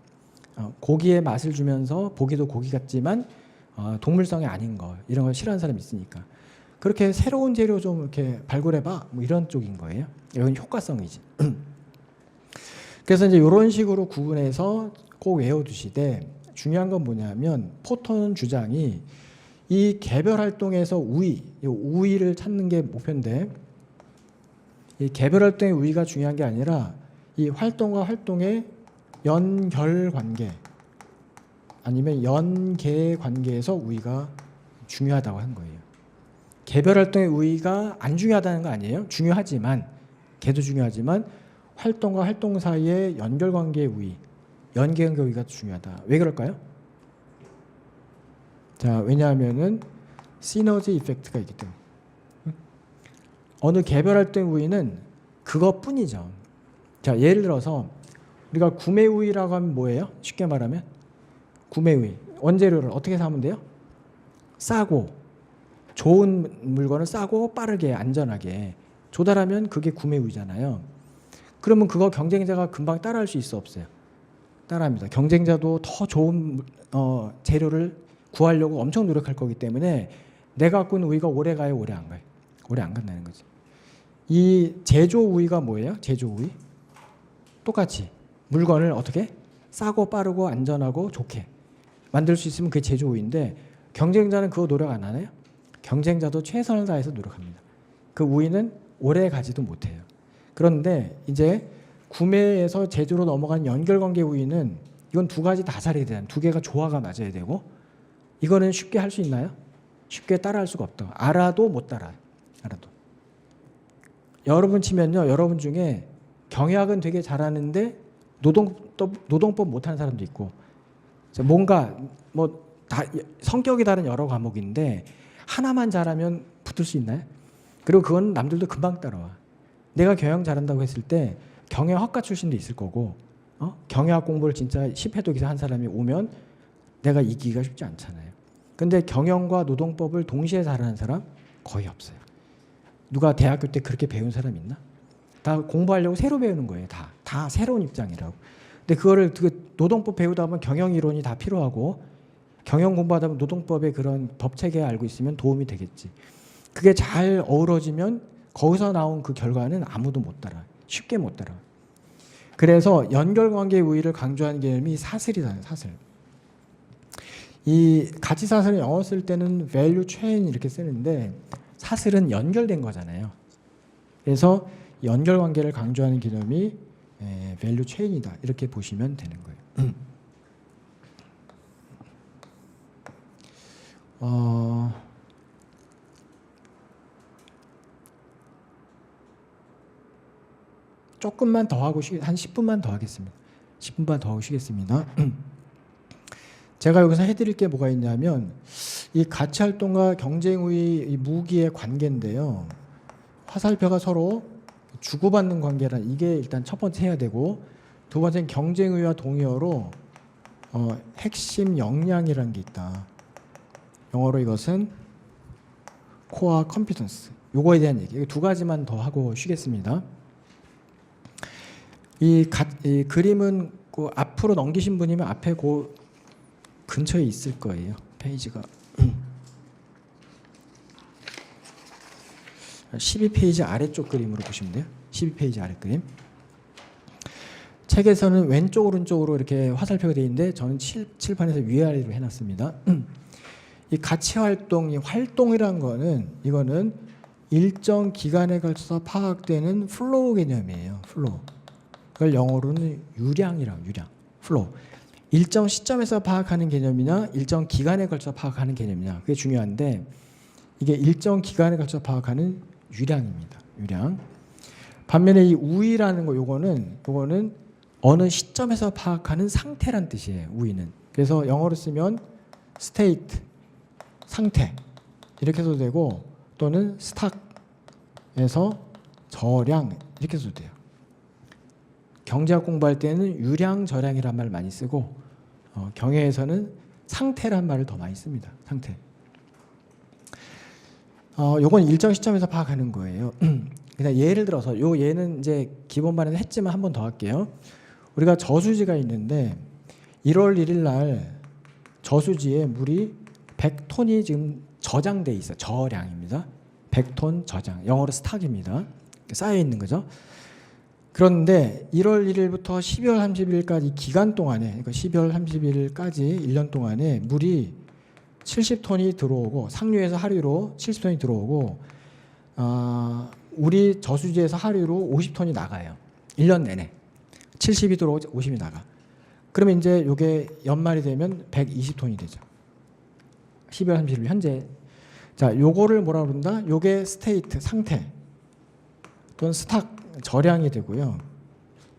고기의 맛을 주면서 보기도 고기 같지만 동물성이 아닌 거, 이런 걸 싫어하는 사람이 있으니까. 그렇게 새로운 재료 좀 이렇게 발굴해봐, 뭐 이런 쪽인 거예요. 이건 효과성이지. 그래서 이제 이런 식으로 구분해서 꼭 외워두시되, 중요한 건 뭐냐면 포턴 주장이 이 개별 활동에서 우위를 찾는 게 목표인데, 이 개별 활동의 우위가 중요한 게 아니라 이 활동과 활동의 연결 관계 아니면 연계 관계에서 우위가 중요하다고 한 거예요. 개별 활동의 우위가 안 중요하다는 거 아니에요. 중요하지만, 걔도 중요하지만 활동과 활동 사이의 연결 관계의 우위, 연계 관계 우위가 중요하다. 왜 그럴까요? 자, 왜냐하면은 시너지 이펙트가 있기 때문에. 어느 개별 활동의 우위는 그것뿐이죠. 자, 예를 들어서 우리가 구매 우위라고 하면 뭐예요? 쉽게 말하면 구매 우위. 원재료를 어떻게 사면 돼요? 싸고, 좋은 물건을 싸고 빠르게 안전하게 조달하면 그게 구매 우위잖아요. 그러면 그거 경쟁자가 금방 따라할 수 있어, 없어요? 따라합니다. 경쟁자도 더 좋은 재료를 구하려고 엄청 노력할 거기 때문에 내가 갖고 있는 우위가 오래 가요, 오래 안 가요? 오래 안 간다는 거지. 이 제조 우위가 뭐예요? 제조 우위? 똑같이 물건을 어떻게 싸고 빠르고 안전하고 좋게 만들 수 있으면 그게 제조 우위인데, 경쟁자는 그거 노력 안 하나요? 경쟁자도 최선을 다해서 노력합니다. 그 우위는 오래 가지도 못해요. 그런데 이제 구매에서 제조로 넘어간 연결관계 우위는, 이건 두 가지 다 잘해야 돼요. 두 개가 조화가 맞아야 되고, 이거는 쉽게 할 수 있나요? 쉽게 따라할 수가 없다. 알아도 못 따라요. 알아도. 여러분 치면요. 여러분 중에 경영학은 되게 잘하는데 노동법 못하는 사람도 있고 뭔가 뭐 다 성격이 다른 여러 과목인데 하나만 잘하면 붙을 수 있나요? 그리고 그건 남들도 금방 따라와. 내가 경영 잘한다고 했을 때 경영학과 출신도 있을 거고 경영학 공부를 진짜 10회도 기사 한 사람이 오면 내가 이기기가 쉽지 않잖아요. 근데 경영과 노동법을 동시에 잘하는 사람 거의 없어요. 누가 대학교 때 그렇게 배운 사람 있나? 다 공부하려고 새로 배우는 거예요. 다 새로운 입장이라고. 근데 그거를 노동법 배우다 보면 경영 이론이 다 필요하고 경영 공부하다 보면 노동법의 그런 법 체계 알고 있으면 도움이 되겠지. 그게 잘 어우러지면 거기서 나온 그 결과는 아무도 못 따라. 쉽게 못 따라. 그래서 연결관계의 우위를 강조하는 개념이 사슬이다. 사슬. 이 가치 사슬을 영어 쓸 때는 value chain 이렇게 쓰는데 사슬은 연결된 거잖아요. 그래서 연결관계를 강조하는 개념이 value chain이다. 이렇게 보시면 되는 거예요. 조금만 더 하고 한 10분만 더 하겠습니다. 10분만 더 하고 쉬겠습니다. 제가 여기서 해드릴 게 뭐가 있냐면 이 가치활동과 경쟁우위 이 무기의 관계인데요. 화살표가 서로 주고받는 관계란 이게 일단 첫 번째 해야 되고 두 번째는 경쟁우위와 동의어로 핵심 역량이라는 게 있다. 영어로 이것은 코어 컴피턴스. 요거에 대한 얘기. 이 두 가지만 더 하고 쉬겠습니다. 이 그림은 그 앞으로 넘기신 분이면 앞에 그 근처에 있을 거예요. 페이지가 12페이지 아래쪽 그림으로 보시면 돼요. 12페이지 아래 그림. 책에서는 왼쪽 오른쪽으로 이렇게 화살표가 되어 있는데 저는 칠판에서 위아래로 해놨습니다. 이 가치 활동, 이 활동이란 거는 이거는 일정 기간에 걸쳐서 파악되는 플로우 개념이에요. 플로우. 그걸 영어로는 유량이라고 유량. 플로우. 일정 시점에서 파악하는 개념이냐 일정 기간에 걸쳐 파악하는 개념이냐 그게 중요한데 이게 일정 기간에 걸쳐 파악하는 유량입니다. 유량. 반면에 이 우위라는 거 요거는 어느 시점에서 파악하는 상태란 뜻이에요. 우위는. 그래서 영어로 쓰면 state 상태 이렇게 써도 되고 또는 스탁에서 저량 이렇게 써도 돼요. 경제학 공부할 때는 유량 저량이란 말 많이 쓰고 경영에서는 상태란 말을 더 많이 씁니다. 상태. 요건 일정 시점에서 파악하는 거예요. 그냥 예를 들어서 요 예는 이제 기본반에는 했지만 한 번 더 할게요. 우리가 저수지가 있는데 1월 1일 날 저수지에 물이 100톤이 지금 저장돼 있어요. 저량입니다. 100톤 저장. 영어로 스탁입니다. 쌓여 있는 거죠. 그런데 1월 1일부터 12월 31일까지 기간 동안에 그러니까 12월 31일까지 1년 동안에 물이 70톤이 들어오고 상류에서 하류로 70톤이 들어오고 우리 저수지에서 하류로 50톤이 나가요. 1년 내내. 70이 들어오고 50이 나가. 그러면 이제 이게 연말이 되면 120톤이 되죠. 12월 31일 현재. 자, 요거를 뭐라 그런다? 요게 스테이트 상태 또는 스탁 저량이 되고요.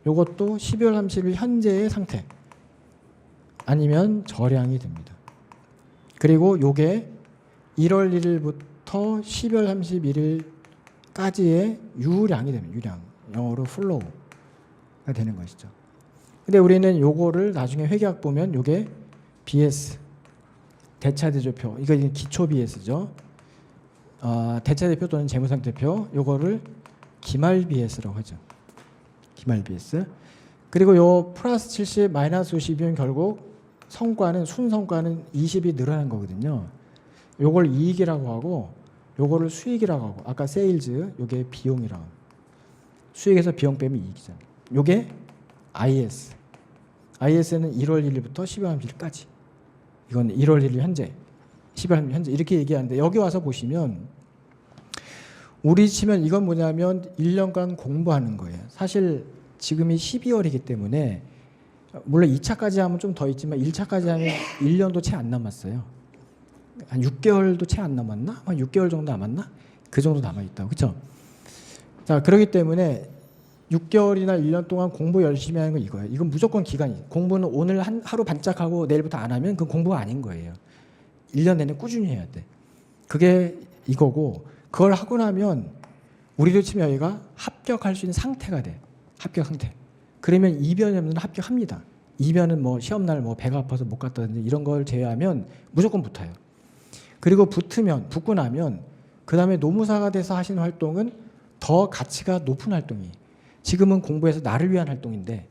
요것도 12월 30일 현재의 상태 아니면 저량이 됩니다. 그리고 요게 1월 1일부터 12월 31일까지의 유량이 됩니다. 유량. 영어로 플로우가 되는 것이죠. 근데 우리는 요거를 나중에 회계학 보면 요게 BS 대차대조표 이거 기초 BS죠. 대차대표 또는 재무상태표 요거를 기말 BS라고 하죠. 기말 BS. 그리고 요 플러스 70 마이너스 50이면 결국 성과는 순성과는 20이 늘어난 거거든요. 요걸 이익이라고 하고 요거를 수익이라고 하고 아까 세일즈 요게 비용이라고 하고 수익에서 비용 빼면 이익이잖아요. 요게 IS. IS는 1월 1일부터 12월 31일까지. 이건 1월 1일 현재 12월 31일 현재 이렇게 얘기하는데 여기 와서 보시면 우리 치면 이건 뭐냐면 1년간 공부하는 거예요. 사실 지금이 12월이기 때문에 물론 2차까지 하면 좀 더 있지만 1차까지 하면 1년도 채 안 남았어요. 한 6개월도 채 안 남았나? 한 6개월 정도 남았나? 그 정도 남아있다고. 그렇죠? 자, 그렇기 때문에 6개월이나 1년 동안 공부 열심히 하는 건 이거예요. 이건 무조건 기간이. 공부는 오늘 하루 반짝하고 내일부터 안 하면 그건 공부가 아닌 거예요. 1년 내내 꾸준히 해야 돼. 그게 이거고, 그걸 하고 나면 우리로 치면 여기가 합격할 수 있는 상태가 돼. 합격 상태. 그러면 이변이 없는 합격합니다. 이변은 뭐 시험날 뭐 배가 아파서 못 갔다든지 이런 걸 제외하면 무조건 붙어요. 그리고 붙고 나면 그 다음에 노무사가 돼서 하시는 활동은 더 가치가 높은 활동이. 지금은 공부해서 나를 위한 활동인데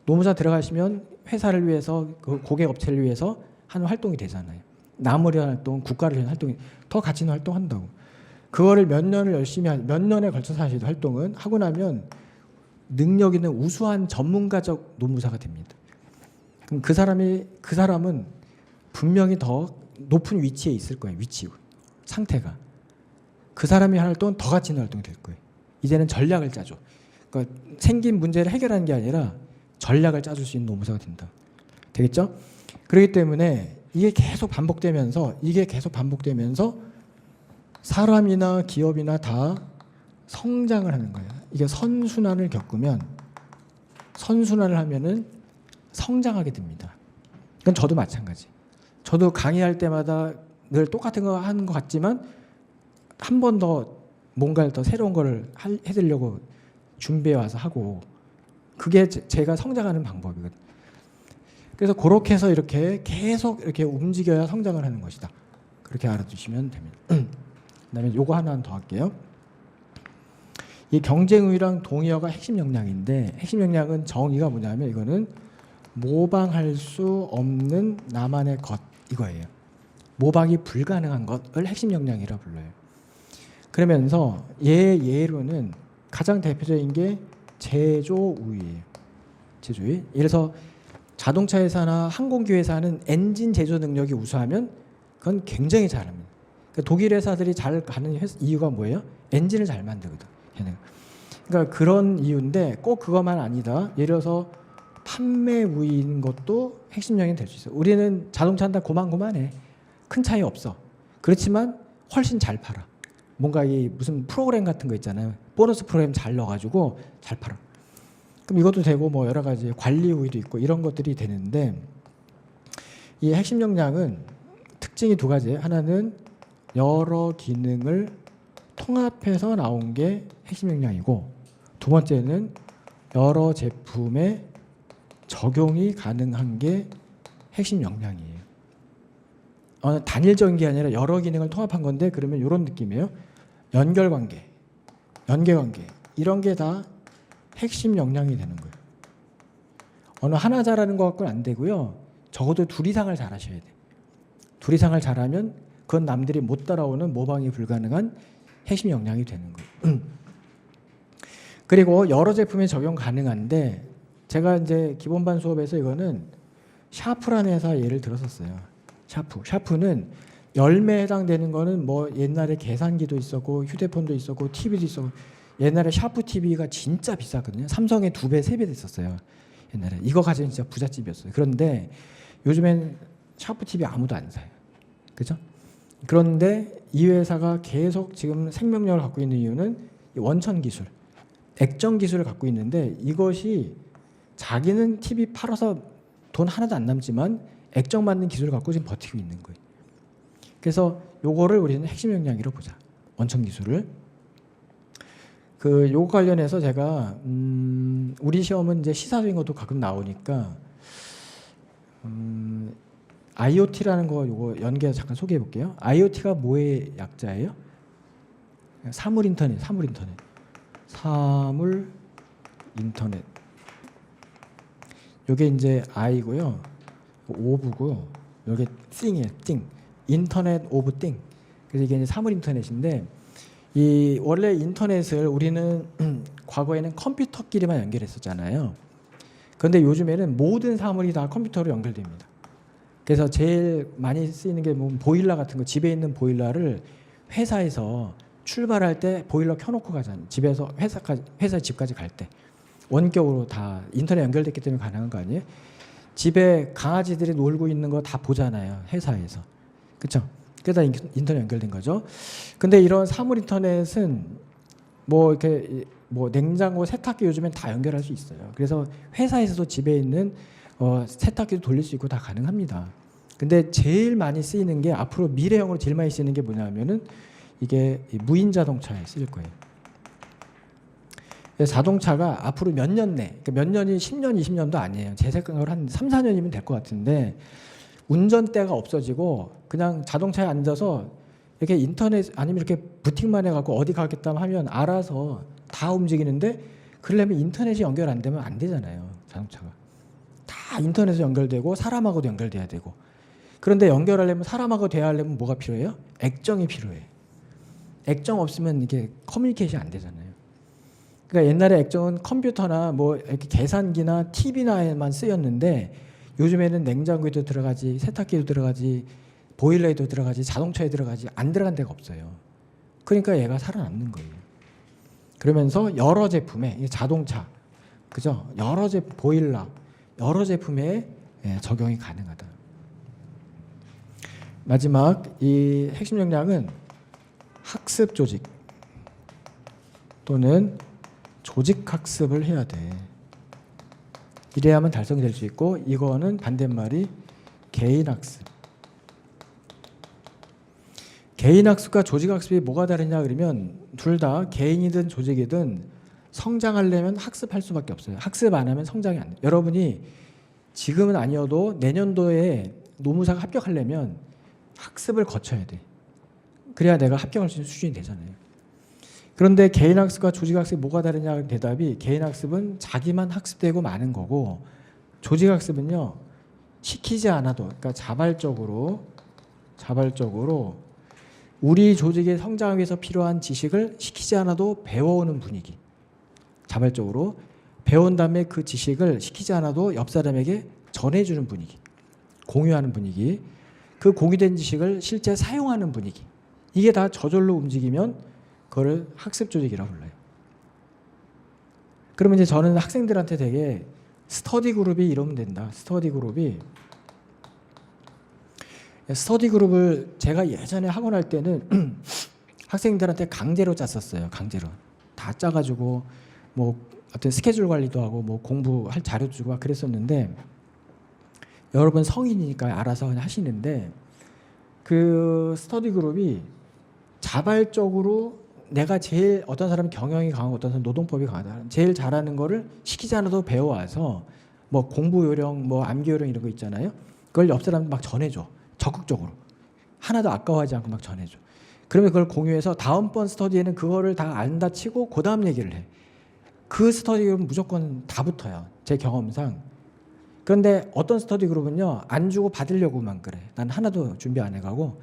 노무사 들어가시면 회사를 위해서, 그 고객 업체를 위해서 하는 활동이 되잖아요. 남을 위한 활동, 국가를 위한 활동이 더 가치 있는 활동 한다고. 그거를 몇 년을 열심히 몇 년에 걸쳐서 하시는 활동은 하고 나면 능력 있는 우수한 전문가적 노무사가 됩니다. 그럼 그 사람은 분명히 더 높은 위치에 있을 거예요. 위치, 상태가. 그 사람이 할 활동은 더 가치 있는 활동이 될 거예요. 이제는 전략을 짜줘. 그러니까 생긴 문제를 해결하는 게 아니라 전략을 짜줄 수 있는 노무사가 된다. 되겠죠? 그렇기 때문에 이게 계속 반복되면서 사람이나 기업이나 다 성장을 하는 거예요. 이게 선순환을 겪으면, 선순환을 하면은 성장하게 됩니다. 그건 저도 마찬가지. 저도 강의할 때마다 늘 똑같은 거 하는 것 같지만 한 번 더 뭔가를 더 새로운 거를 해드리려고 준비해 와서 하고, 그게 제가 성장하는 방법이거든요. 그래서 그렇게 해서 이렇게 계속 이렇게 움직여야 성장을 하는 것이다. 그렇게 알아두시면 됩니다. 그다음에 요거 하나 더 할게요. 이 경쟁의랑 동의어가 핵심 역량인데, 핵심 역량은 정의가 뭐냐면 이거는 모방할 수 없는 나만의 것, 이거예요. 모방이 불가능한 것을 핵심 역량이라 불러요. 그러면서 예로는 가장 대표적인 게 제조우위예요. 제조위. 예를 들어서 자동차 회사나 항공기 회사는 엔진 제조 능력이 우수하면 그건 굉장히 잘합니다. 그러니까 독일 회사들이 잘 가는 이유가 뭐예요? 엔진을 잘 만들거든. 그러니까 그런 이유인데 꼭 그것만 아니다. 예를 들어서 판매 우위인 것도 핵심력이 될 수 있어요. 우리는 자동차 한다 고만고만해. 큰 차이 없어. 그렇지만 훨씬 잘 팔아. 뭔가 이 무슨 프로그램 같은 거 있잖아요. 보너스 프로그램 잘 넣어가지고 잘 팔아. 그럼 이것도 되고 뭐 여러 가지 관리 우위도 있고 이런 것들이 되는데, 이 핵심 역량은 특징이 두 가지예요. 하나는 여러 기능을 통합해서 나온 게 핵심 역량이고, 두 번째는 여러 제품에 적용이 가능한 게 핵심 역량이에요. 단일적인 게 아니라 여러 기능을 통합한 건데, 그러면 이런 느낌이에요. 연결관계, 연계관계 이런 게 다 핵심 역량이 되는 거예요. 어느 하나 잘하는 것 같고는 안 되고요. 적어도 둘 이상을 잘하셔야 돼요. 둘 이상을 잘하면 그건 남들이 못 따라오는 모방이 불가능한 핵심 역량이 되는 거예요. 그리고 여러 제품에 적용 가능한데, 제가 이제 기본반 수업에서 이거는 샤프라는 회사 예를 들었었어요. 샤프는 열매에 해당되는 거는 뭐 옛날에 계산기도 있었고 휴대폰도 있었고 TV도 있었고, 옛날에 샤프 TV가 진짜 비쌌거든요. 삼성의 2배, 3배 됐었어요. 옛날에 이거 가지고 진짜 부잣집이었어요. 그런데 요즘엔 샤프 TV 아무도 안 사요. 그죠? 그런데 이 회사가 계속 지금 생명력을 갖고 있는 이유는 원천 기술, 액정 기술을 갖고 있는데, 이것이 자기는 TV 팔아서 돈 하나도 안 남지만 액정 만든 기술을 갖고 지금 버티고 있는 거예요. 그래서 요거를 우리는 핵심 역량으로 보자. 원천 기술을. 요거 관련해서 제가 우리 시험은 이제 시사적인 것도 가끔 나오니까 IoT라는 거 요거 연계해서 잠깐 소개해 볼게요. IoT가 뭐의 약자예요? 사물 인터넷. 요게 이제 I고요. 오브고, 요게 thing이에요. thing. 인터넷 오브 thing. 그래서 이게 이제 사물 인터넷인데, 이 원래 인터넷을 우리는 과거에는 컴퓨터끼리만 연결했었잖아요. 그런데 요즘에는 모든 사물이 다 컴퓨터로 연결됩니다. 그래서 제일 많이 쓰이는 게 뭐 보일러 같은 거, 집에 있는 보일러를 회사에서 출발할 때 보일러 켜놓고 가잖아요. 집에서 회사 집까지 갈 때 원격으로 다 인터넷 연결됐기 때문에 가능한 거 아니에요? 집에 강아지들이 놀고 있는 거 다 보잖아요. 회사에서. 그렇죠? 그게 다 인터넷 연결된 거죠. 근데 이런 사물 인터넷은 뭐 이렇게 뭐 냉장고, 세탁기 요즘엔 다 연결할 수 있어요. 그래서 회사에서도 집에 있는 세탁기도 돌릴 수 있고 다 가능합니다. 근데 제일 많이 쓰이는 게 앞으로 미래형으로 제일 많이 쓰이는 게 뭐냐면은 이게 무인 자동차에 쓰일 거예요. 자동차가 앞으로 몇 년 내, 그러니까 몇 년이 10년, 20년도 아니에요. 제 생각으로 한 3, 4년이면 될 것 같은데 운전대가 없어지고 그냥 자동차에 앉아서 이렇게 인터넷 아니면 이렇게 부팅만 해갖고 어디 가겠다 하면 알아서 다 움직이는데 그러려면 인터넷이 연결 안 되면 안 되잖아요. 자동차가. 다 인터넷에 연결되고 사람하고도 연결돼야 되고. 그런데 연결하려면 사람하고 대화하려면 뭐가 필요해요? 액정이 필요해. 액정 없으면 이게 커뮤니케이션이 안 되잖아요. 그러니까 옛날에 액정은 컴퓨터나 뭐 이렇게 계산기나 TV나에만 쓰였는데 요즘에는 냉장고에도 들어가지, 세탁기도 들어가지, 보일러에도 들어가지, 자동차에 들어가지, 안 들어간 데가 없어요. 그러니까 얘가 살아남는 거예요. 그러면서 여러 제품에 자동차, 그죠? 여러 제품, 보일러, 여러 제품에 적용이 가능하다. 마지막 이 핵심 역량은 학습 조직 또는 조직 학습을 해야 돼. 이래야만 달성될 수 있고 이거는 반대말이 개인 학습. 개인 학습과 조직 학습이 뭐가 다르냐 그러면 둘 다 개인이든 조직이든 성장하려면 학습할 수밖에 없어요. 학습 안 하면 성장이 안 돼요. 여러분이 지금은 아니어도 내년도에 노무사가 합격하려면 학습을 거쳐야 돼. 그래야 내가 합격할 수 있는 수준이 되잖아요. 그런데 개인 학습과 조직 학습이 뭐가 다르냐 대답이 개인 학습은 자기만 학습되고 마는 거고 조직 학습은요 시키지 않아도 그러니까 자발적으로 우리 조직의 성장을 위해서 필요한 지식을 시키지 않아도 배워오는 분위기. 자발적으로 배운 다음에 그 지식을 시키지 않아도 옆 사람에게 전해주는 분위기. 공유하는 분위기. 그 공유된 지식을 실제 사용하는 분위기. 이게 다 저절로 움직이면 그거를 학습 조직이라고 불러요. 그러면 이제 저는 학생들한테 되게 스터디 그룹이 이러면 된다. 스터디 그룹을 제가 예전에 학원 할 때는 학생들한테 강제로 짰었어요. 강제로. 다 짜가지고 뭐 어떤 스케줄 관리도 하고 뭐 공부할 자료도 주고 막 그랬었는데 여러분 성인이니까 알아서 그냥 하시는데 그 스터디 그룹이 자발적으로 내가 제일 어떤 사람은 경영이 강하고 어떤 사람은 노동법이 강하다. 제일 잘하는 거를 시키지 않아도 배워와서 뭐 공부 요령, 뭐 암기 요령 이런 거 있잖아요. 그걸 옆 사람 막 전해줘. 적극적으로. 하나도 아까워하지 않고 막 전해줘. 그러면 그걸 공유해서 다음번 스터디에는 그거를 다 안다 치고 그 다음 얘기를 해. 그 스터디 그룹은 무조건 다 붙어요. 제 경험상. 그런데 어떤 스터디 그룹은요. 안 주고 받으려고만 그래. 난 하나도 준비 안 해가고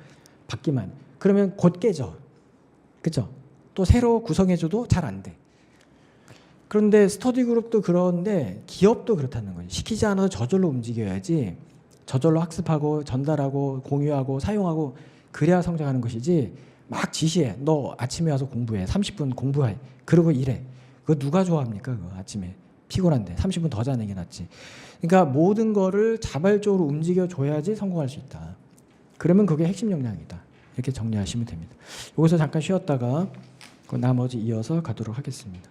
받기만. 그러면 곧 깨져. 그죠? 또 새로 구성해줘도 잘 안 돼. 그런데 스터디 그룹도 그런데 기업도 그렇다는 거예요. 시키지 않아도 저절로 움직여야지 저절로 학습하고 전달하고 공유하고 사용하고 그래야 성장하는 것이지 막 지시해. 너 아침에 와서 공부해. 30분 공부해. 그러고 일해. 그거 누가 좋아합니까? 그거 아침에. 피곤한데 30분 더 자는 게 낫지. 그러니까 모든 거를 자발적으로 움직여줘야지 성공할 수 있다. 그러면 그게 핵심 역량이다. 이렇게 정리하시면 됩니다. 여기서 잠깐 쉬었다가 그 나머지 이어서 가도록 하겠습니다.